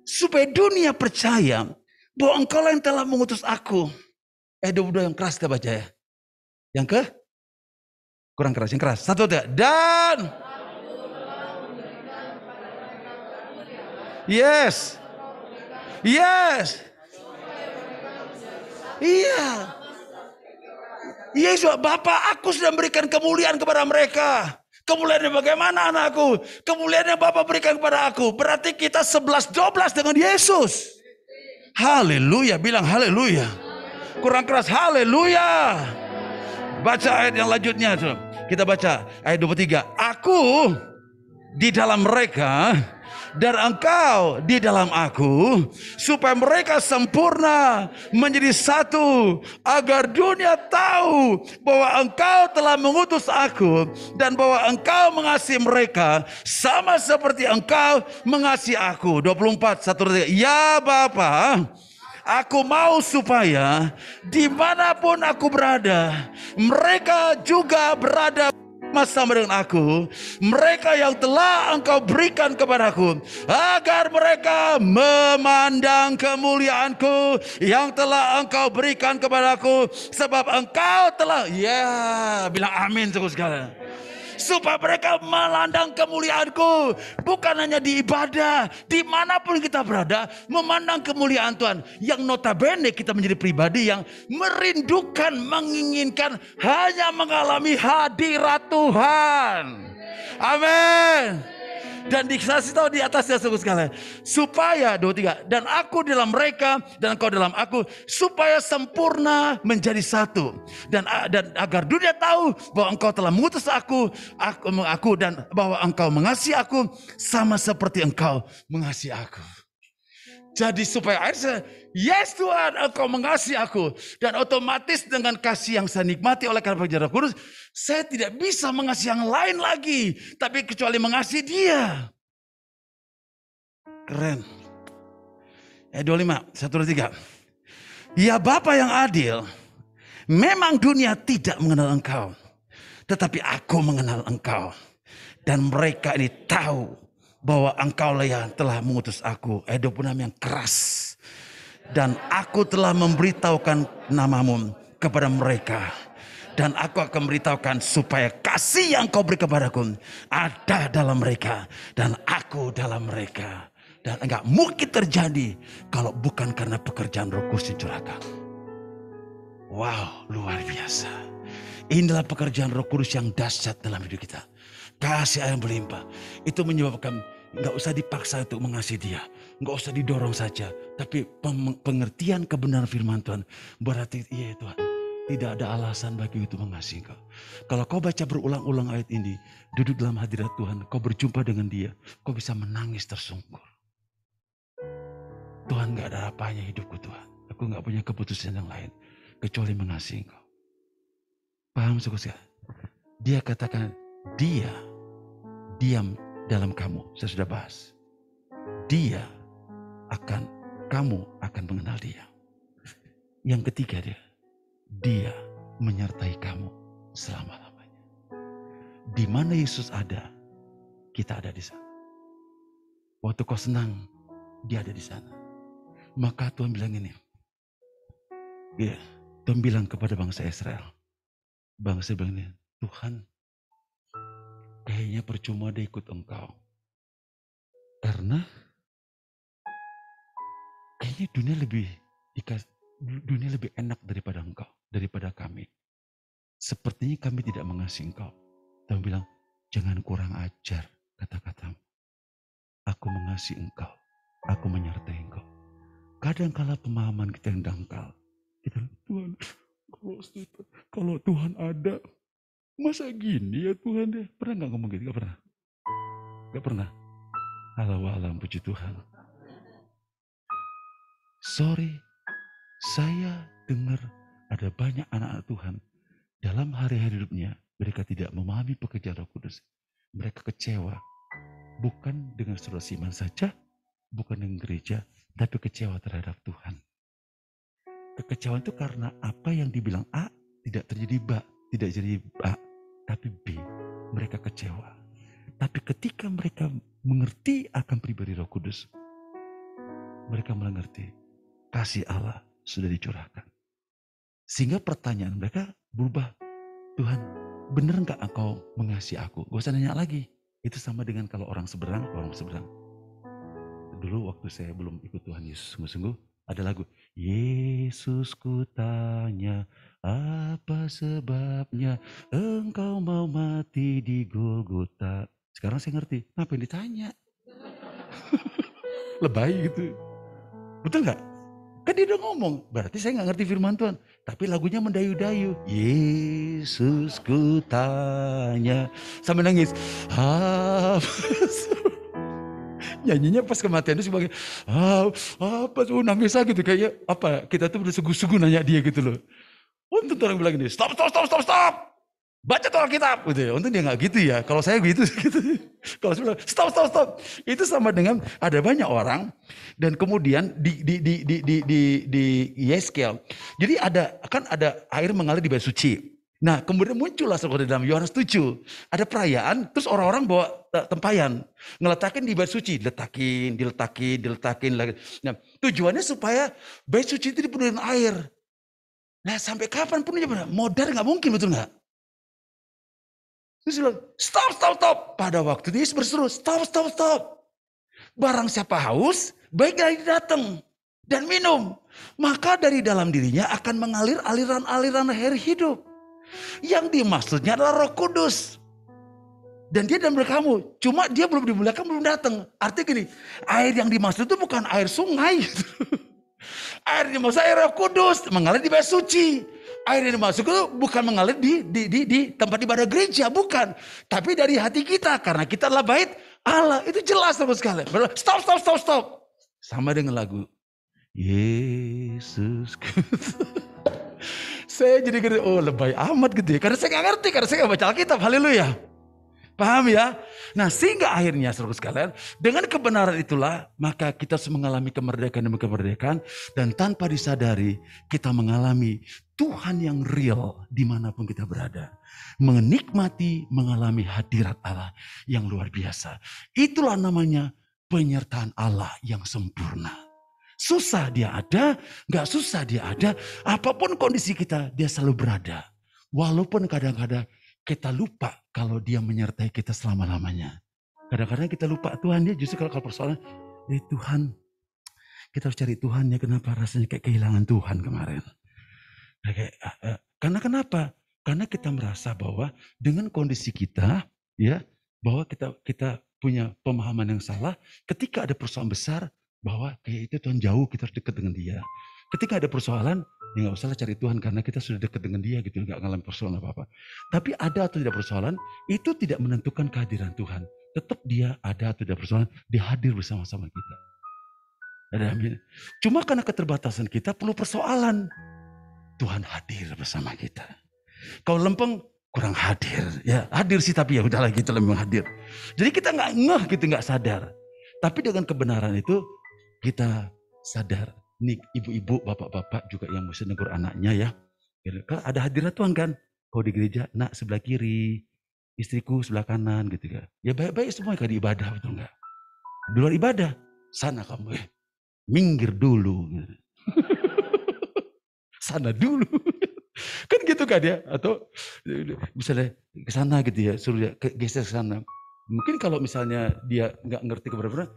Supaya dunia percaya bahwa engkau yang telah mengutus aku. 22 yang keras kita baca ya. Yang kurang keras, yang keras. Satu aja. Dan yes. Iya. Yesus, Bapak, aku sudah berikan kemuliaan kepada mereka. Kemuliaannya bagaimana anakku? Kemuliaan yang Bapak berikan kepada aku. Berarti kita 11-12 dengan Yesus. Haleluya, bilang haleluya. Kurang keras, haleluya. Baca ayat yang lanjutnya. Kita baca ayat 23. Aku di dalam mereka dan engkau di dalam aku, supaya mereka sempurna menjadi satu, agar dunia tahu bahwa engkau telah mengutus aku dan bahwa engkau mengasihi mereka sama seperti engkau mengasihi aku. 24, 1, 3. Ya Bapa, aku mau supaya dimanapun aku berada, mereka juga berada sama dengan aku, mereka yang telah engkau berikan kepadaku, agar mereka memandang kemuliaanku yang telah engkau berikan kepadaku, sebab engkau telah, ya, bilang amin sekalian. Supaya mereka melandang kemuliaanku. Bukan hanya di ibadah, dimanapun kita berada, memandang kemuliaan Tuhan. Yang notabene kita menjadi pribadi yang merindukan, menginginkan hanya mengalami hadirat Tuhan. Amin. Dan dikasih tahu di atasnya sekalian, supaya 23, dan aku dalam mereka dan engkau dalam aku, supaya sempurna menjadi satu, dan agar dunia tahu bahwa engkau telah mengutus aku dan bahwa engkau mengasihi aku sama seperti engkau mengasihi aku. Jadi supaya akhirnya, yes Tuhan, engkau mengasihi aku. Dan otomatis dengan kasih yang saya nikmati oleh karena pekerjaan Roh Kudus, saya tidak bisa mengasihi yang lain lagi. Tapi kecuali mengasihi dia. Keren. 25, 1, 2, 3. Ya Bapa yang adil, memang dunia tidak mengenal engkau. Tetapi aku mengenal engkau. Dan mereka ini tahu bahwa engkau lah yang telah mengutus aku. 26 yang keras. Dan aku telah memberitahukan namamu kepada mereka. Dan aku akan memberitahukan supaya kasih yang kau beri kepadaku ada dalam mereka. Dan aku dalam mereka. Dan enggak mungkin terjadi kalau bukan karena pekerjaan Roh Kudus dicurahkan. Wow, luar biasa. Inilah pekerjaan Roh Kudus yang dahsyat dalam hidup kita. Kasih yang berlimpah. Itu menyebabkan gak usah dipaksa untuk mengasihi dia. Gak usah didorong saja. Tapi pengertian kebenaran firman Tuhan. Berarti iya Tuhan. Tidak ada alasan bagi itu mengasihi kau. Kalau kau baca berulang-ulang ayat ini. Duduk dalam hadirat Tuhan. Kau berjumpa dengan dia. Kau bisa menangis tersungkur. Tuhan gak ada apanya hidupku Tuhan. Aku gak punya keputusan yang lain. Kecuali mengasihi kau. Paham saudara? Dia katakan dia diam dalam kamu. Saya sudah bahas. Kamu akan mengenal dia. Yang ketiga dia menyertai kamu selama-lamanya. Di mana Yesus ada, kita ada di sana. Waktu kau senang, dia ada di sana. Maka Tuhan bilang ini. Ya, Tuhan bilang kepada bangsa Israel. Bangsa bilang ini, Tuhan, kayaknya percuma dia ikut engkau. Karena kayaknya dunia lebih enak daripada engkau, daripada kami. Sepertinya kami tidak mengasihi engkau. Tuhan bilang, jangan kurang ajar kata-katamu. Aku mengasihi engkau, aku menyertai engkau. Kadang-kala pemahaman kita yang dangkal. Kita Tuhan, kalau Tuhan ada, masa gini ya Tuhan deh. Pernah gak ngomong gitu? Gak pernah. Alam puji Tuhan. Sorry, saya dengar ada banyak anak-anak Tuhan. Dalam hari-hari hidupnya, mereka tidak memahami pekerjaan Roh Kudus. Mereka kecewa. Bukan dengan saudara Siman saja, bukan dengan gereja, tapi kecewa terhadap Tuhan. Kekecewaan itu karena apa yang dibilang A tidak terjadi B, tidak jadi A, tapi B. Mereka kecewa. Tapi ketika mereka mengerti akan pribadi Roh Kudus, mereka mengerti kasih Allah sudah dicurahkan. Sehingga pertanyaan mereka berubah. Tuhan, benar gak engkau mengasihi aku? Gak usah nanya lagi. Itu sama dengan kalau orang seberang. Dulu waktu saya belum ikut Tuhan Yesus sungguh-sungguh, ada lagu. Yesus ku tanya, apa sebabnya engkau mau mati di Golgota? Sekarang saya ngerti, kenapa yang ditanya? Lebay gitu. Betul gak? Kan dia udah ngomong, berarti saya gak ngerti firman Tuhan. Tapi lagunya mendayu-dayu. Yesus ku tanya. Sampai nangis. Nyanyinya pas kematian itu sebagai apa tuh nangis aja gitu. Kayaknya apa, kita tuh udah sungguh-sungguh nanya dia gitu loh. Untung orang bilang gini, stop. Baca tuh Alkitab gitu ya. Untung dia gak gitu ya. Kalau saya gitu. Kalau saya bilang stop. Itu sama dengan ada banyak orang dan kemudian di Yeskel. Jadi ada air mengalir di bait suci. Nah, kemudian muncullah saudara dalam Yohanes 7. Ada perayaan, terus orang-orang bawa tempayan, ngeletakin di bait suci, diletakin lagi. Nah, tujuannya supaya bait suci itu dipenuhi dengan air. Nah, sampai kapan penuhnya? Modar nggak mungkin, betul nggak? Terus dia bilang, stop. Pada waktu itu Yesus berseru, stop. Barang siapa haus, baiklah dia datang dan minum. Maka dari dalam dirinya akan mengalir aliran-aliran air hidup. Yang dimaksudnya adalah Roh Kudus. Dan dia dalam kamu, cuma dia belum dimuliakan, belum datang. Artinya gini, air yang dimaksud itu bukan air sungai. Air yang dimaksud air Roh Kudus, mengalir di bait suci. Air yang dimaksud itu bukan mengalir di tempat ibadah gereja, bukan. Tapi dari hati kita, karena kita adalah bait Allah. Itu jelas sama sekali. Stop. Sama dengan lagu Yesus. Saya jadi gini, oh lebay amat gitu ya. Karena saya gak ngerti, karena saya gak baca Alkitab. Haleluya. Paham ya? Nah sehingga akhirnya saudara sekalian, dengan kebenaran itulah maka kita harus mengalami kemerdekaan demi kemerdekaan. Dan tanpa disadari kita mengalami Tuhan yang real dimanapun kita berada. Menikmati, mengalami hadirat Allah yang luar biasa. Itulah namanya penyertaan Allah yang sempurna. Susah dia ada, gak susah dia ada. Apapun kondisi kita, dia selalu berada. Walaupun kadang-kadang kita lupa kalau dia menyertai kita selama-lamanya. Kadang-kadang kita lupa Tuhan dia justru kalau persoalan, Tuhan, kita harus cari Tuhan ya, kenapa rasanya kayak kehilangan Tuhan kemarin. Karena kenapa? Karena kita merasa bahwa dengan kondisi kita, ya, bahwa kita punya pemahaman yang salah. Ketika ada persoalan besar, bahwa kayak itu Tuhan jauh, kita harus dekat dengan dia. Ketika ada persoalan, ya gak usah cari Tuhan karena kita sudah dekat dengan dia gitu, gak ngalamin persoalan apa-apa. Tapi ada atau tidak persoalan, itu tidak menentukan kehadiran Tuhan. Tetap dia ada atau tidak persoalan, dia hadir bersama-sama kita. Amin. Cuma karena keterbatasan kita perlu persoalan, Tuhan hadir bersama kita. Kalau lempeng, kurang hadir. Ya hadir sih tapi ya udahlah gitu lah memang hadir. Jadi kita gak ngeh gitu, gak sadar. Tapi dengan kebenaran itu, kita sadar. Nih ibu-ibu, bapak-bapak juga yang mesti negur anaknya ya. Kan ada hadirat Tuhan kan. Kalau di gereja, nak sebelah kiri, istriku sebelah kanan gitu kan. Ya baik-baik semua kan di ibadah, betul enggak? Di luar ibadah, sana kamu minggir dulu. Sana dulu. Kan gitu kan ya. Atau misalnya ke sana gitu ya, suruh dia geser ke sana. Mungkin kalau misalnya dia nggak ngerti kebenaran,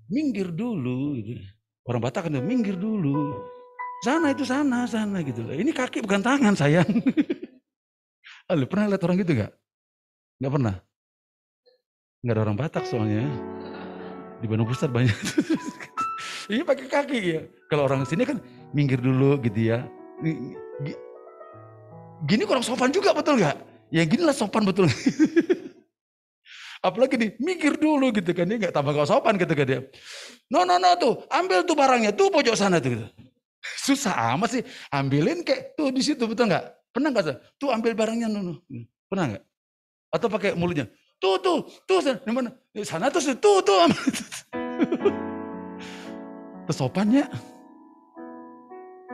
minggir dulu gitu. Orang Batak kan minggir dulu. Sana gitu loh. Ini kaki bukan tangan sayang. Lu pernah lihat orang gitu gak? Gak pernah? Gak ada orang Batak soalnya. Di Bandung Pusat banyak. Ini pakai kaki ya. Kalau orang sini kan minggir dulu gitu ya. Gini kurang sopan juga betul gak? Ya gini lah sopan betul. Apalagi nih, minggir dulu gitu kan. Dia gak tambah gak sopan gitu kan dia. No tuh, ambil tuh barangnya, tuh pojok sana tuh gitu. Susah amat sih, ambilin kayak tuh di situ, betul nggak? Pernah nggak? Tuh ambil barangnya, pernah nggak? Atau pakai mulutnya, tuh, mana? Sana tuh, Kesopannya,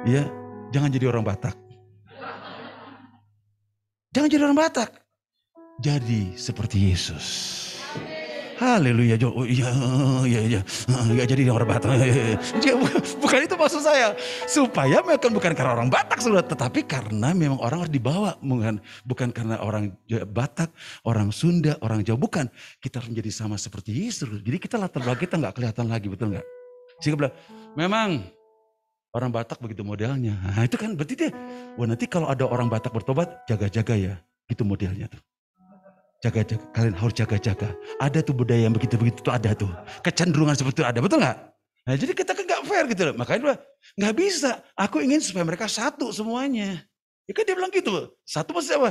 ya, jangan jadi orang Batak. Jangan jadi orang Batak. Jadi seperti Yesus. Haleluya. Oh iya. Enggak jadi orang Batak. Bukan itu maksud saya. Supaya bukan karena orang Batak sudah, tetapi karena memang orang harus dibawa, bukan karena orang Batak, orang Sunda, orang Jawa, bukan. Kita harus menjadi sama seperti Yesus. Jadi kita latar belakang kita enggak kelihatan lagi, betul enggak? Sehingga bilang, memang orang Batak begitu modelnya. Nah, itu kan berarti dia, nanti kalau ada orang Batak bertobat, jaga-jaga ya. Itu modelnya tuh. Jaga-jaga, kalian harus jaga-jaga. Ada tuh budaya yang begitu-begitu tuh ada tuh. Kecenderungan seperti itu ada, betul gak? Nah, jadi kita kan gak fair gitu loh. Makanya dia gak bisa. Aku ingin supaya mereka satu semuanya. Ya kan dia bilang gitu. Satu maksudnya apa?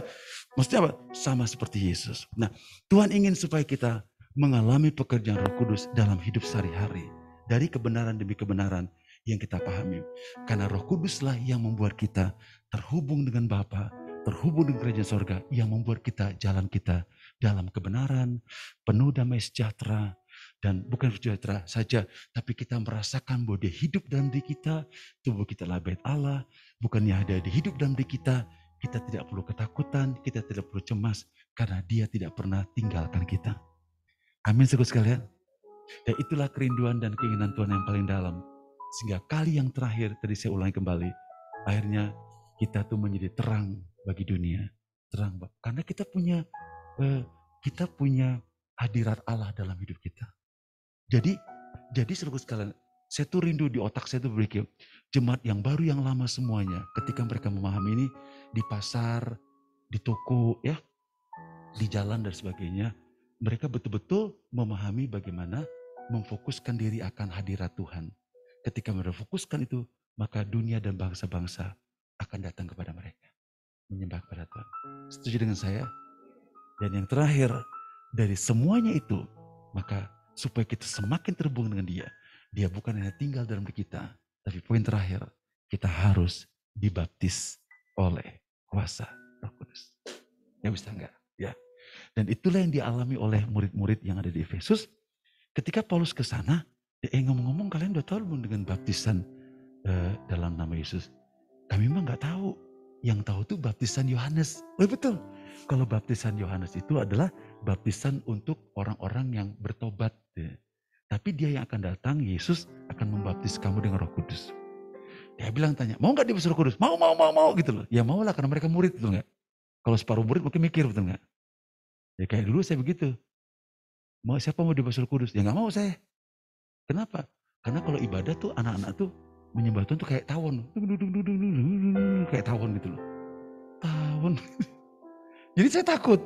Maksudnya apa? Sama seperti Yesus. Nah, Tuhan ingin supaya kita mengalami pekerjaan Roh Kudus dalam hidup sehari-hari. Dari kebenaran demi kebenaran yang kita pahami. Karena Roh Kuduslah yang membuat kita terhubung dengan Bapa, terhubung dengan kerajaan sorga, yang membuat kita jalan kita dalam kebenaran, penuh damai sejahtera, dan bukan sejahtera saja, tapi kita merasakan bahwa dia hidup dalam diri kita, tubuh kita adalah bait Allah, bukannya ada di hidup dalam diri kita tidak perlu ketakutan, kita tidak perlu cemas, karena dia tidak pernah tinggalkan kita. Amin saudara sekalian. Dan itulah kerinduan dan keinginan Tuhan yang paling dalam. Sehingga kali yang terakhir, tadi saya ulangi kembali, akhirnya kita tuh menjadi terang bagi dunia. Terang, karena kita punya kita punya hadirat Allah dalam hidup kita. Jadi saudara sekalian, saya tuh rindu di otak saya tuh berpikir, jemaat yang baru yang lama semuanya, ketika mereka memahami ini di pasar, di toko, ya, di jalan dan sebagainya, mereka betul-betul memahami bagaimana memfokuskan diri akan hadirat Tuhan. Ketika mereka fokuskan itu, maka dunia dan bangsa-bangsa akan datang kepada mereka, menyembah kepada Tuhan. Setuju dengan saya? Dan yang terakhir, dari semuanya itu, maka supaya kita semakin terhubung dengan dia, dia bukan hanya tinggal dalam diri kita, tapi poin terakhir, kita harus dibaptis oleh kuasa Roh Kudus. Ya bisa enggak? Ya. Dan itulah yang dialami oleh murid-murid yang ada di Efesus. Ketika Paulus ke sana, ngomong-ngomong kalian udah tahu belum dengan baptisan dalam nama Yesus? Kami memang nggak tahu. Yang tahu tuh baptisan Yohanes. Oh betul. Kalau baptisan Yohanes itu adalah baptisan untuk orang-orang yang bertobat. Ya. Tapi dia yang akan datang, Yesus akan membaptis kamu dengan Roh Kudus. Dia bilang tanya, mau gak dibaptis Roh Kudus? Mau gitu loh. Ya mau lah karena mereka murid, betul gak? Kalau separuh murid mungkin mikir, betul gak? Ya kayak dulu saya begitu. Siapa mau dibaptis Roh Kudus? Ya gak mau saya. Kenapa? Karena kalau ibadah tuh anak-anak tuh menyembah Tuhan tuh kayak tawon. Kayak tawon gitu loh. Tawon. Jadi saya takut.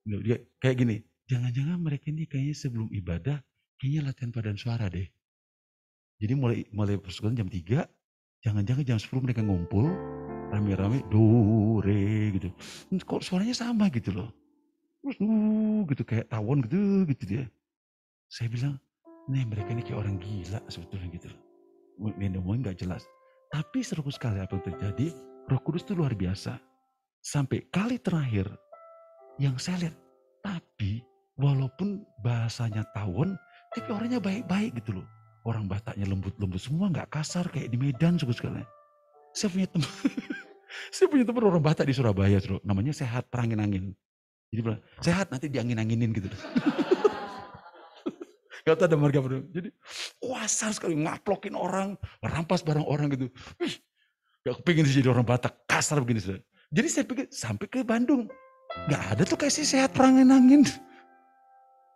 Dia kayak gini, jangan-jangan mereka ini kayaknya sebelum ibadah, kayaknya latihan paduan suara deh. Jadi mulai persekutuan jam 3, jangan-jangan jam 10 mereka ngumpul, rame-rame, do, re, gitu. Kok suaranya sama gitu loh. Terus gitu kayak tawon gitu dia. Saya bilang, nih mereka ini kayak orang gila sebetulnya gitu loh. Ngomongin gak jelas. Tapi seru sekali apa yang terjadi, Roh Kudus itu luar biasa. Sampai kali terakhir yang saya lihat, tapi walaupun bahasanya tawon, tapi orangnya baik-baik gitu loh. Orang Bataknya lembut-lembut semua, gak kasar kayak di Medan sekali. Saya punya teman orang Batak di Surabaya, namanya Sehat Perangin-angin. Jadi bilang, sehat nanti diangin-anginin gitu. Gak tahu ada marga berdua. Jadi kasar sekali, ngaplokin orang, rampas barang orang gitu. Gak kepingin jadi orang Batak, kasar begini sudah. Jadi saya pikir sampai ke Bandung, gak ada tuh kayak si Sehat Perangin-angin.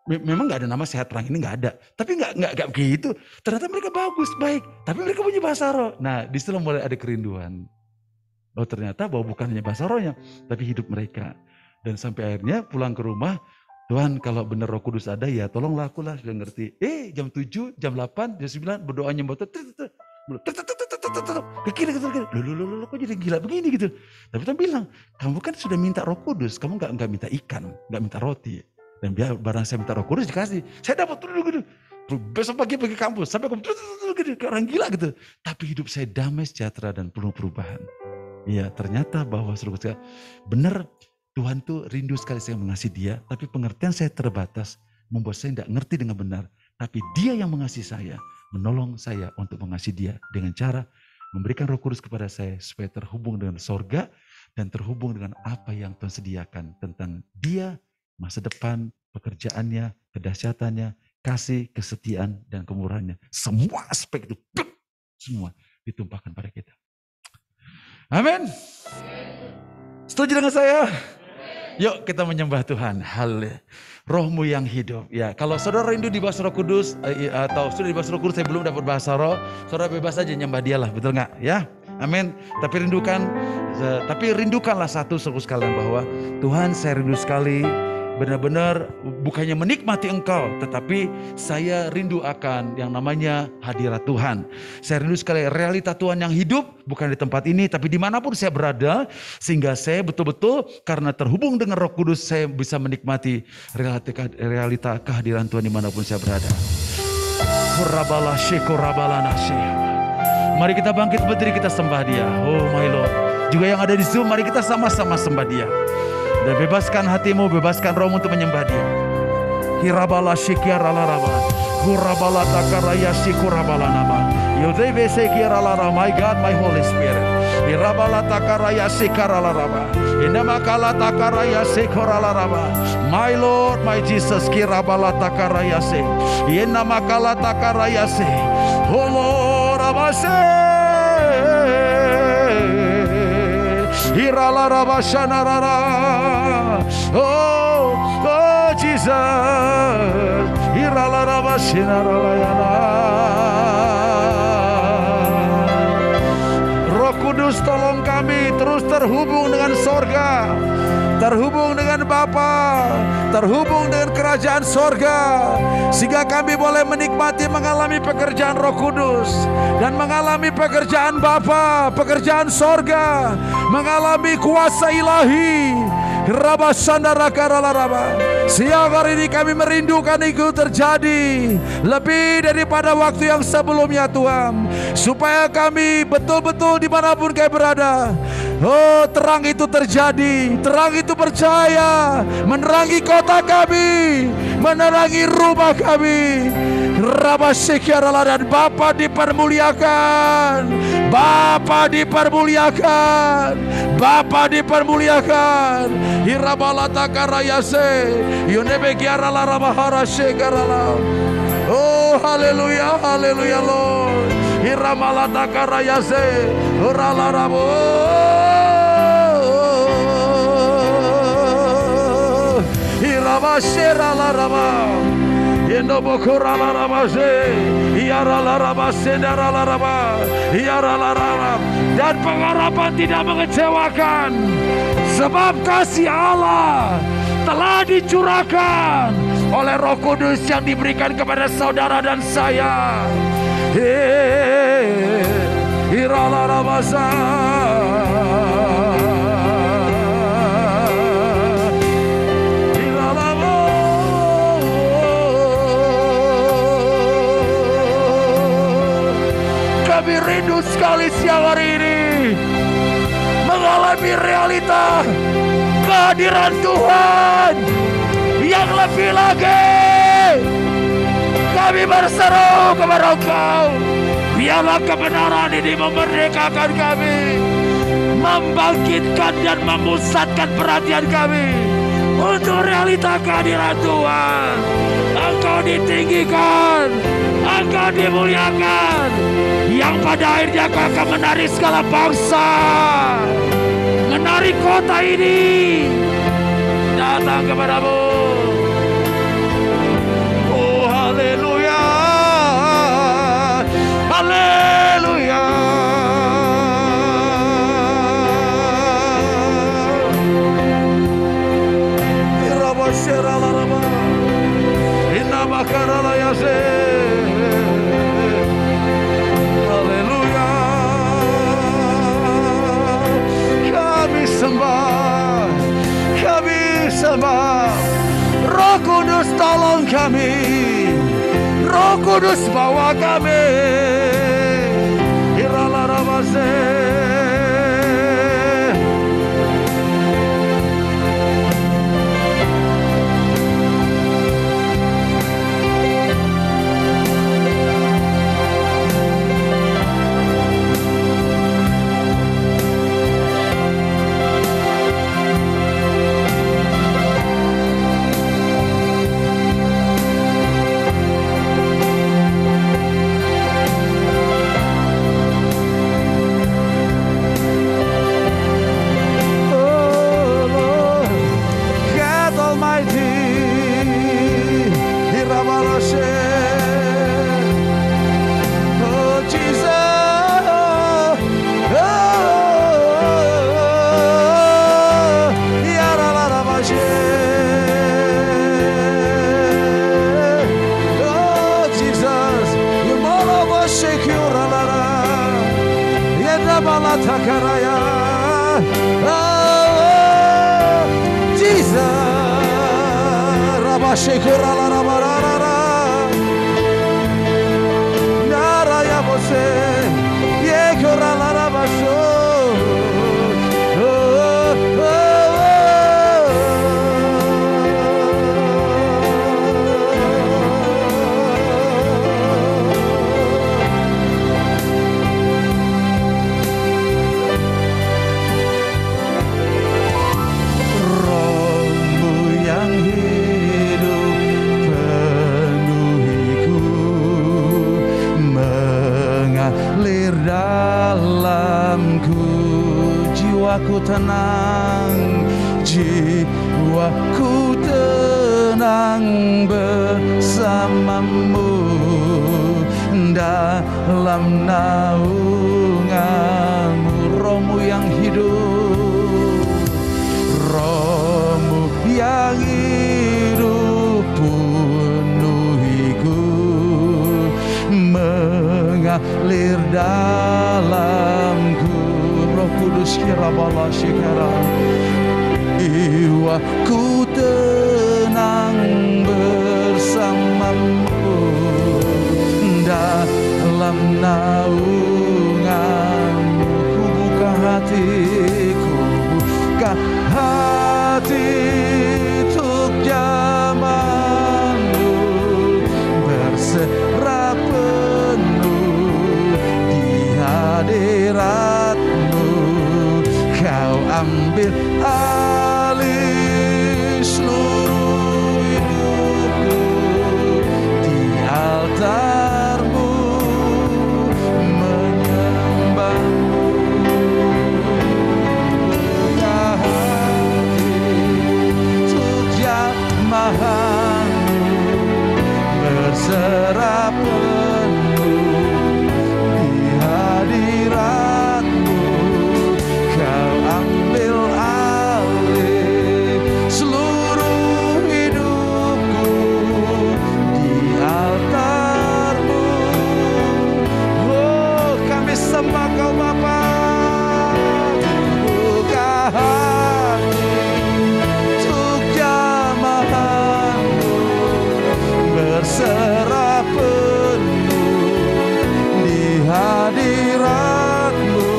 Memang gak ada nama Sehat Perangin, gak ada. Tapi gak begitu. Ternyata mereka bagus, baik. Tapi mereka punya bahasa roh. Nah disitu mulai ada kerinduan. Oh ternyata bahwa bukan hanya bahasa rohnya, tapi hidup mereka. Dan sampai akhirnya pulang ke rumah, Tuhan kalau benar Roh Kudus ada ya tolonglah aku lah, sudah ngerti. Jam 7, jam 8, jam 9 berdoa nyembah ke kiri. Loh, kok jadi gila begini gitu. Tapi Tuhan bilang, kamu kan sudah minta Roh Kudus, kamu enggak minta ikan, enggak minta roti. Dan biar barang saya minta Roh Kudus dikasih. Saya dapat gitu. Besok pagi pergi kampus, sampai kayak orang gila gitu. Tapi hidup saya damai, sejahtera dan penuh perubahan. Iya, ternyata bahwa benar Tuhan tuh rindu sekali saya mengasihi dia, tapi pengertian saya terbatas, membuat saya tidak ngerti dengan benar. Tapi dia yang mengasihi saya, menolong saya untuk mengasihi dia dengan cara memberikan Roh Kudus kepada saya supaya terhubung dengan sorga dan terhubung dengan apa yang Tuhan sediakan tentang dia, masa depan, pekerjaannya, kedahsyatannya, kasih, kesetiaan, dan kemurahannya. Semua aspek itu, semua ditumpahkan pada kita. Amin. Setuju dengan saya? Yuk kita menyembah Tuhan. Haleluya. Rohmu yang hidup. Ya, kalau saudara rindu di bahasa Roh Kudus atau sudah di bahasa Roh Kudus saya belum dapat bahasa Roh, saudara bebas aja nyembah dia lah, betul nggak? Ya, amin. Tapi rindukanlah satu sekalian bahwa Tuhan saya rindu sekali. Benar-benar bukannya menikmati engkau, tetapi saya rindu akan yang namanya hadirat Tuhan. Saya rindu sekali realita Tuhan yang hidup, bukan di tempat ini, tapi dimanapun saya berada, sehingga saya betul-betul karena terhubung dengan Roh Kudus, saya bisa menikmati realita kehadiran Tuhan dimanapun saya berada. Mari kita bangkit berdiri, kita sembah dia. Oh my Lord. Juga yang ada di Zoom, mari kita sama-sama sembah dia. Dan bebaskan hatimu, bebaskan rohmu untuk menyembah dia. Hirabala shikiarala raba, hurabala takaraya shikurabala nama. Yudhebe sekirala raba, my God, my Holy Spirit. Hirabala takaraya shikarala raba, inamakala takaraya shikurala raba. My Lord, my Jesus, kirabala takaraya se, inamakala takaraya se. Oh Lord, amase. Hirala rabashanarara. Oh Jesus. Roh Kudus, tolong kami terus terhubung dengan sorga, terhubung dengan Bapa, terhubung dengan kerajaan sorga, sehingga kami boleh menikmati mengalami pekerjaan Roh Kudus dan mengalami pekerjaan Bapa, pekerjaan sorga, mengalami kuasa ilahi. Siang hari ini kami merindukan itu terjadi lebih daripada waktu yang sebelumnya Tuhan, supaya kami betul-betul dimanapun kami berada, oh terang itu terjadi, terang itu percaya menerangi kota kami, menerangi rumah kami. Dan Bapa dipermuliakan, Bapa dipermuliakan, Bapa dipermuliakan. Hirabalata karayase, yonebegiara la ramahara shegarala. Oh haleluya, haleluya Lord. Hiramalata karayase, urala rabo. Hirabashera la ramah. Dan pengharapan tidak mengecewakan, sebab kasih Allah telah dicurahkan oleh Roh Kudus yang diberikan kepada saudara dan saya. Kami rindu sekali siang hari ini mengalami realita kehadiran Tuhan yang lebih lagi. Kami berseru kepada Engkau, biarlah kebenaran ini memerdekakan kami, membangkitkan dan memusatkan perhatian kami untuk realita kehadiran Tuhan. Engkau ditinggikan, Engkau dimuliakan, yang pada akhirnya Engkau akan menarik segala bangsa, menarik kota ini datang kepadamu. Oh haleluya, haleluya. Haleluya. Kami sembah, kami sembah. Roh Kudus tolong kami, Roh Kudus bawa kami. Jiwaku tenang, jiwaku tenang. tenang bersamamu dalam naunganmu. Rohmu yang hidup, Rohmu yang hidup penuhiku, mengalir dalamku. Roh Kudus kirabala syikara, jiwaku tenang bersamamu dalam naunganmu. Ku buka hatiku, buka hati untuk zamanmu, berserah penuh di hadiratmu. Kau ambil alih seluruh hidupku di altarmu, menyembahmu. Buka hati untuk jamahanmu, berserah penuh di hadiratmu. Kau ambil alih seluruh hidupku di altarmu. Oh, kami sembah Kau Bapa. Buka hati untuk jamahanmu, berserah penuh di hadiratmu.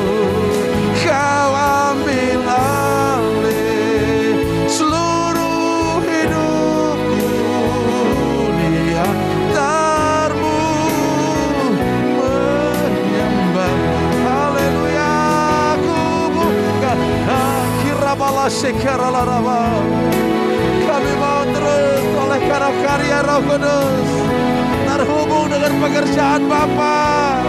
Kau ambil alih seluruh hidupku di altarmu, menyembah. Haleluya. Ku buka kirabala syekara raba. Kami mau terus oleh karena karya Roh Kudus terhubung dengan pekerjaan Bapa.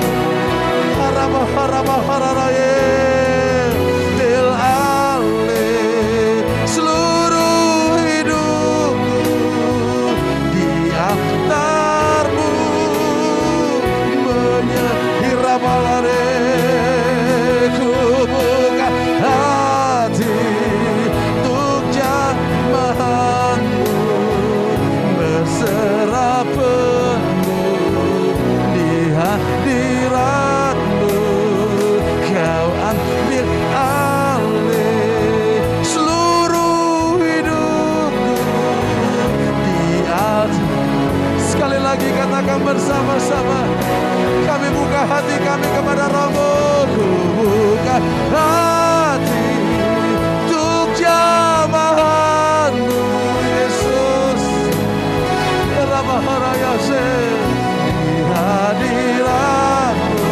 Haraba haraba hararaye, til alih seluruh hidupku di altarmu, menyirabalare. Ku buka hati untuk jamahanmu, berserah penuh di hadiratmu. Kau ambil alih seluruh hidupku di altar. Sekali lagi katakan bersama-sama, kami buka hati kami kepada Roh-Mu. Ku buka hati untuk jamahanmu, Yesus. Rabaharayase di hadiratmu.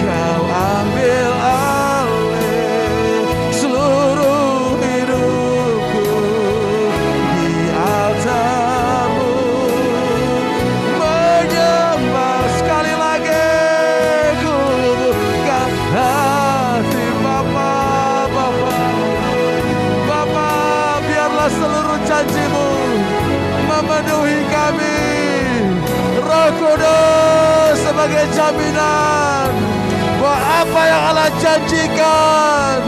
Kau ambil alih seluruh hidupku di altarmu, menyembah. Sekali lagi ku buka hati Bapa, Bapa, Bapa. Biarlah seluruh janji-Mu memenuhi kami. Roh Kudus sebagai jaminan bahwa apa yang Allah janjikan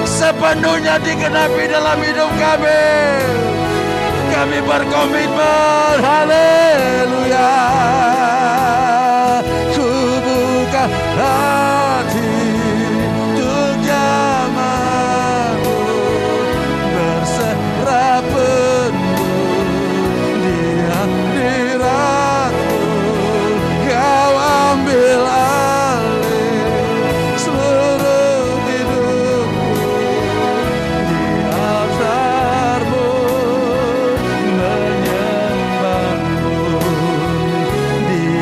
sepenuhnya digenapi dalam hidup kami. Kami berkomitmen. Haleluya. Ku buka hati untuk jamahanmu, berserah penuh di hadiratmu. Kau ambil alih seluruh hidupku di altarmu, menyembahmu di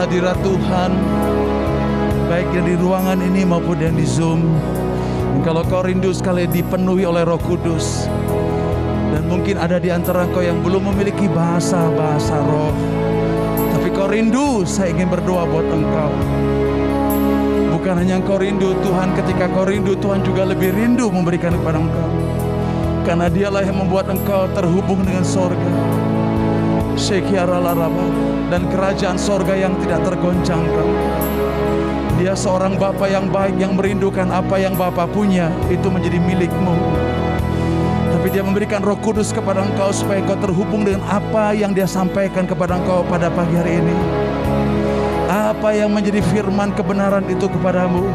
hadirat Tuhan, baik yang di ruangan ini maupun yang di Zoom. Dan kalau kau rindu sekali dipenuhi oleh Roh Kudus, dan mungkin ada di antara kau yang belum memiliki bahasa-bahasa roh, tapi kau rindu, saya ingin berdoa buat engkau. Bukan hanya engkau rindu, Tuhan ketika kau rindu, Tuhan juga lebih rindu memberikan kepada engkau. Karena dialah yang membuat engkau terhubung dengan sorga. Dan kerajaan sorga yang tidak tergoncangkan. Dia seorang Bapa yang baik, yang merindukan apa yang Bapa punya itu menjadi milikmu. Tapi dia memberikan Roh Kudus kepada engkau supaya engkau terhubung dengan apa yang dia sampaikan kepada engkau pada pagi hari ini. Apa yang menjadi firman kebenaran itu kepadamu,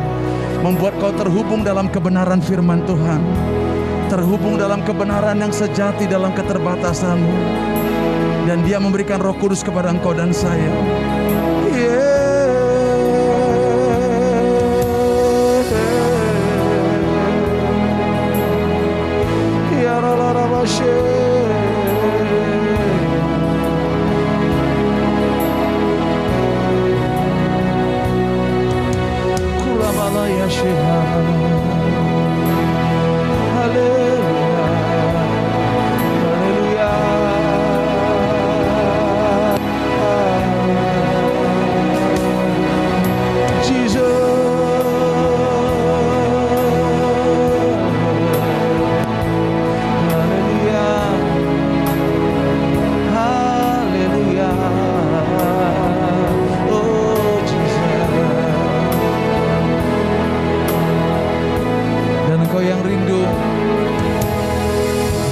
membuat kau terhubung dalam kebenaran firman Tuhan, terhubung dalam kebenaran yang sejati dalam keterbatasanmu. Dan dia memberikan Roh Kudus kepada engkau dan saya.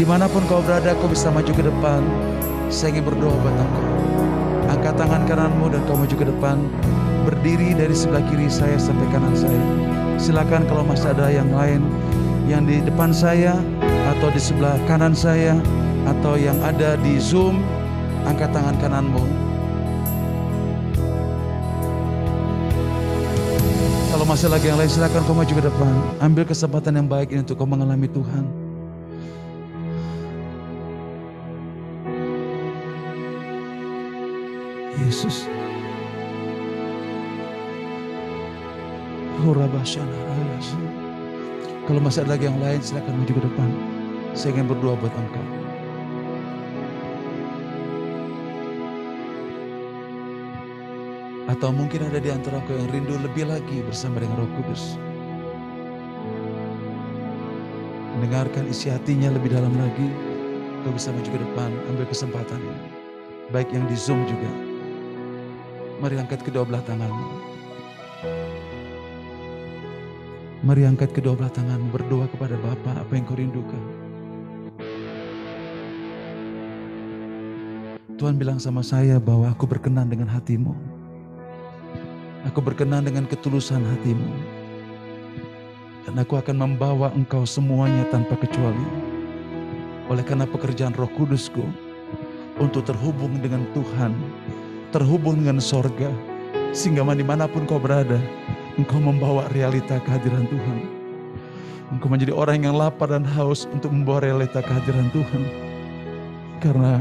Dimanapun kau berada, kau bisa maju ke depan. Saya ingin berdoa buat engkau. Angkat tangan kananmu dan kau maju ke depan. Berdiri dari sebelah kiri saya sampai kanan saya. Silakan kalau masih ada yang lain yang di depan saya atau di sebelah kanan saya atau yang ada di Zoom, angkat tangan kananmu. Kalau masih lagi yang lain, silakan kau maju ke depan. Ambil kesempatan yang baik ini untuk kau mengalami Tuhan. Yesus. Kalau masih ada lagi yang lain, silakan maju ke depan. Saya ingin berdoa buat engkau. Atau mungkin ada di antara engkau yang rindu lebih lagi bersama dengan Roh Kudus. Mendengarkan isi hatinya lebih dalam lagi. Kau bisa maju ke depan, ambil kesempatan ini. Baik yang di Zoom juga. Mari angkat kedua belah tanganmu. Mari angkat kedua belah tanganmu, berdoa kepada Bapa apa yang kau rindukan. Tuhan bilang sama saya bahwa aku berkenan dengan hatimu. Aku berkenan dengan ketulusan hatimu. Dan aku akan membawa engkau semuanya tanpa kecuali. Oleh karena pekerjaan Roh Kudusku untuk terhubung dengan Tuhan, terhubung dengan sorga, sehingga dimanapun kau berada, engkau membawa realita kehadiran Tuhan. Engkau menjadi orang yang lapar dan haus untuk membawa realita kehadiran Tuhan. Karena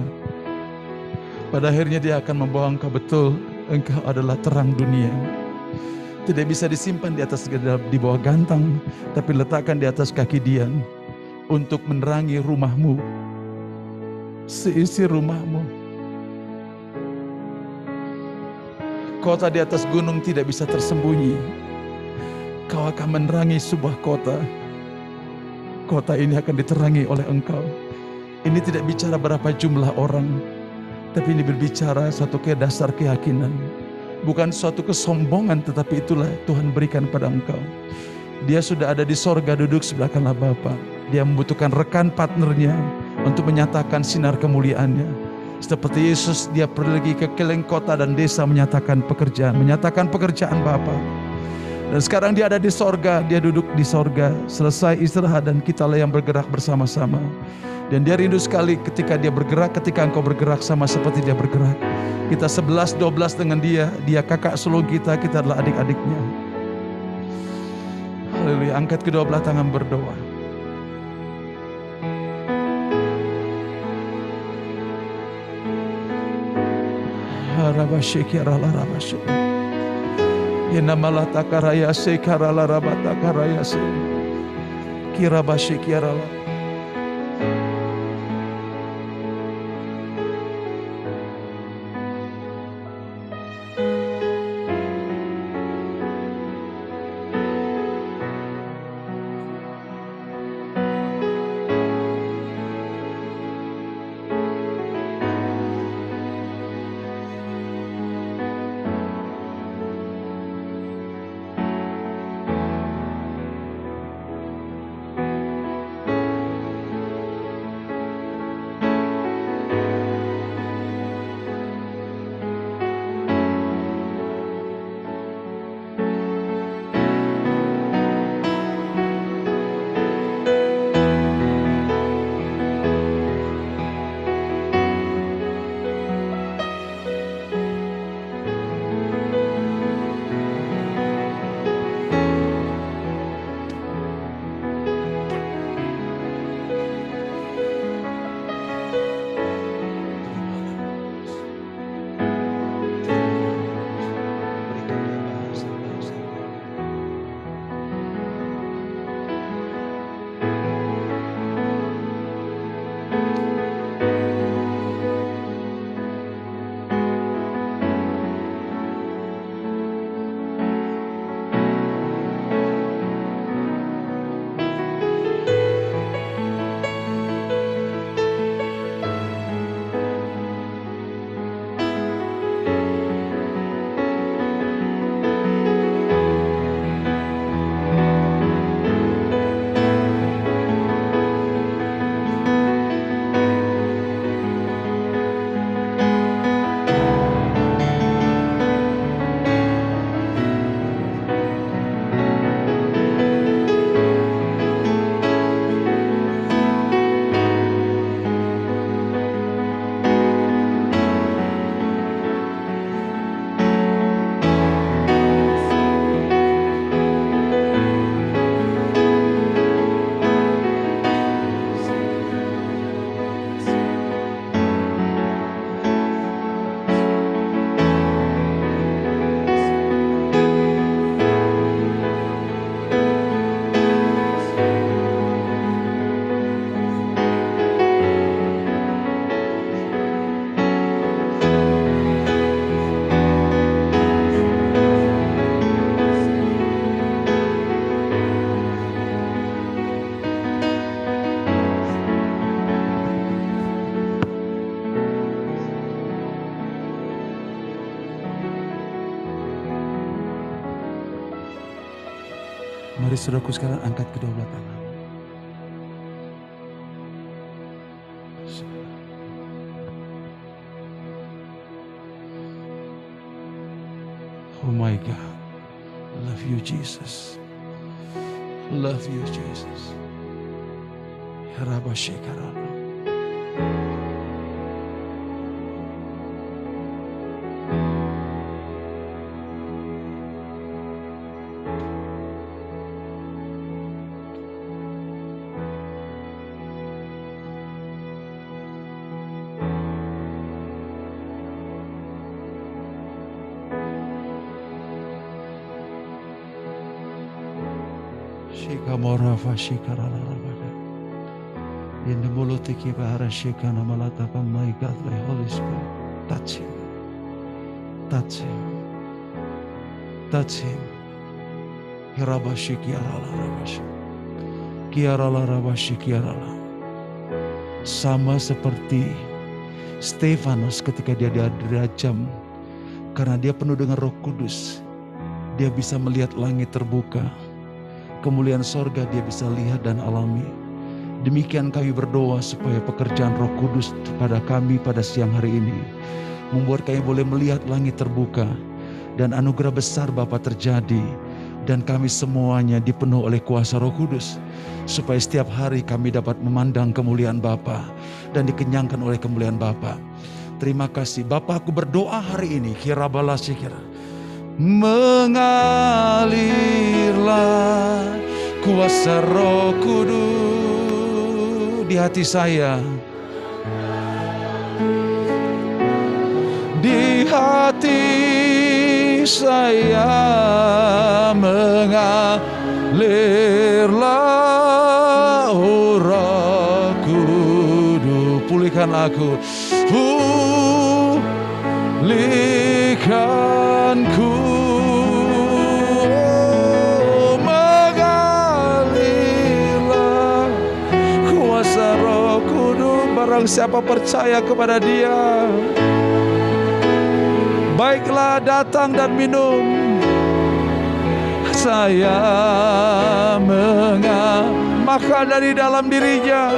pada akhirnya dia akan membawa engkau betul, engkau adalah terang dunia. Tidak bisa disimpan di bawah gantang, tapi letakkan di atas kaki Dia untuk menerangi rumahmu, seisi rumahmu. Kota di atas gunung tidak bisa tersembunyi. Kau akan menerangi sebuah kota. Kota ini akan diterangi oleh engkau. Ini tidak bicara berapa jumlah orang, tapi ini berbicara satu dasar keyakinan. Bukan suatu kesombongan, tetapi itulah Tuhan berikan pada engkau. Dia sudah ada di sorga duduk sebelah kanan Bapa. Dia membutuhkan rekan partnernya untuk menyatakan sinar kemuliaannya. Seperti Yesus, dia pergi ke keliling kota dan desa menyatakan pekerjaan Bapa. Dan sekarang dia ada di sorga, dia duduk di sorga, selesai istirahat dan kitalah yang bergerak bersama-sama. Dan dia rindu sekali ketika dia bergerak, ketika engkau bergerak sama seperti dia bergerak. Kita 11-12 dengan dia kakak sulung kita adalah adik-adiknya. Haleluya, angkat kedua belah tangan berdoa. Inamalata karayase karalarabata karayase. Kirabashi kirala. Mari saudaraku sekalian angkat kedua belah tangan. Oh my God, love you Jesus, love you Jesus. Ya Rabba Shekarana. Shikamora Fashikarala Rabada. In the Mulutiki Bahara Shikana Malata, my God, my Holy Spirit, touch him, touch him, touch him. Hirabashi Kiarala Rabashi, Kiarala Rabashi Kiarala. Sama seperti Stefanus ketika dia dirajam, karena dia penuh dengan Roh Kudus, dia bisa melihat langit terbuka. Kemuliaan sorga dia bisa lihat dan alami. Demikian kami berdoa supaya pekerjaan Roh Kudus pada kami pada siang hari ini membuat kami boleh melihat langit terbuka dan anugerah besar Bapa terjadi, dan kami semuanya dipenuhi oleh kuasa Roh Kudus supaya setiap hari kami dapat memandang kemuliaan Bapa dan dikenyangkan oleh kemuliaan Bapa. Terima kasih Bapa, aku berdoa hari ini kirabala sikira mengalirlah kuasa Roh Kudus di hati saya, di hati saya mengalirlah, oh Roh Kudus, pulihkan aku, pulihkanku, mengalirlah kuasa Roh Kudus. Barang siapa percaya kepada Dia, baiklah datang dan minum. Saya maka dari dalam dirinya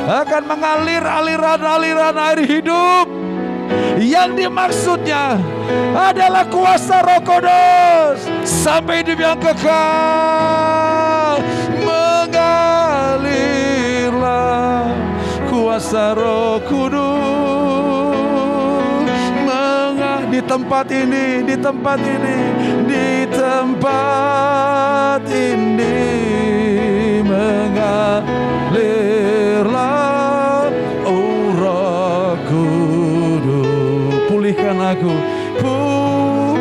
akan mengalir aliran-aliran air hidup. Yang dimaksudnya adalah kuasa Roh Kudus sampai hidup yang kekal. Mengalirlah kuasa Roh Kudus di tempat ini, di tempat ini, di tempat ini. Mengalirlah, oh Roh Kudus, pulihkan aku, pulihkan.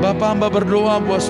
Bapak hamba berdoa buat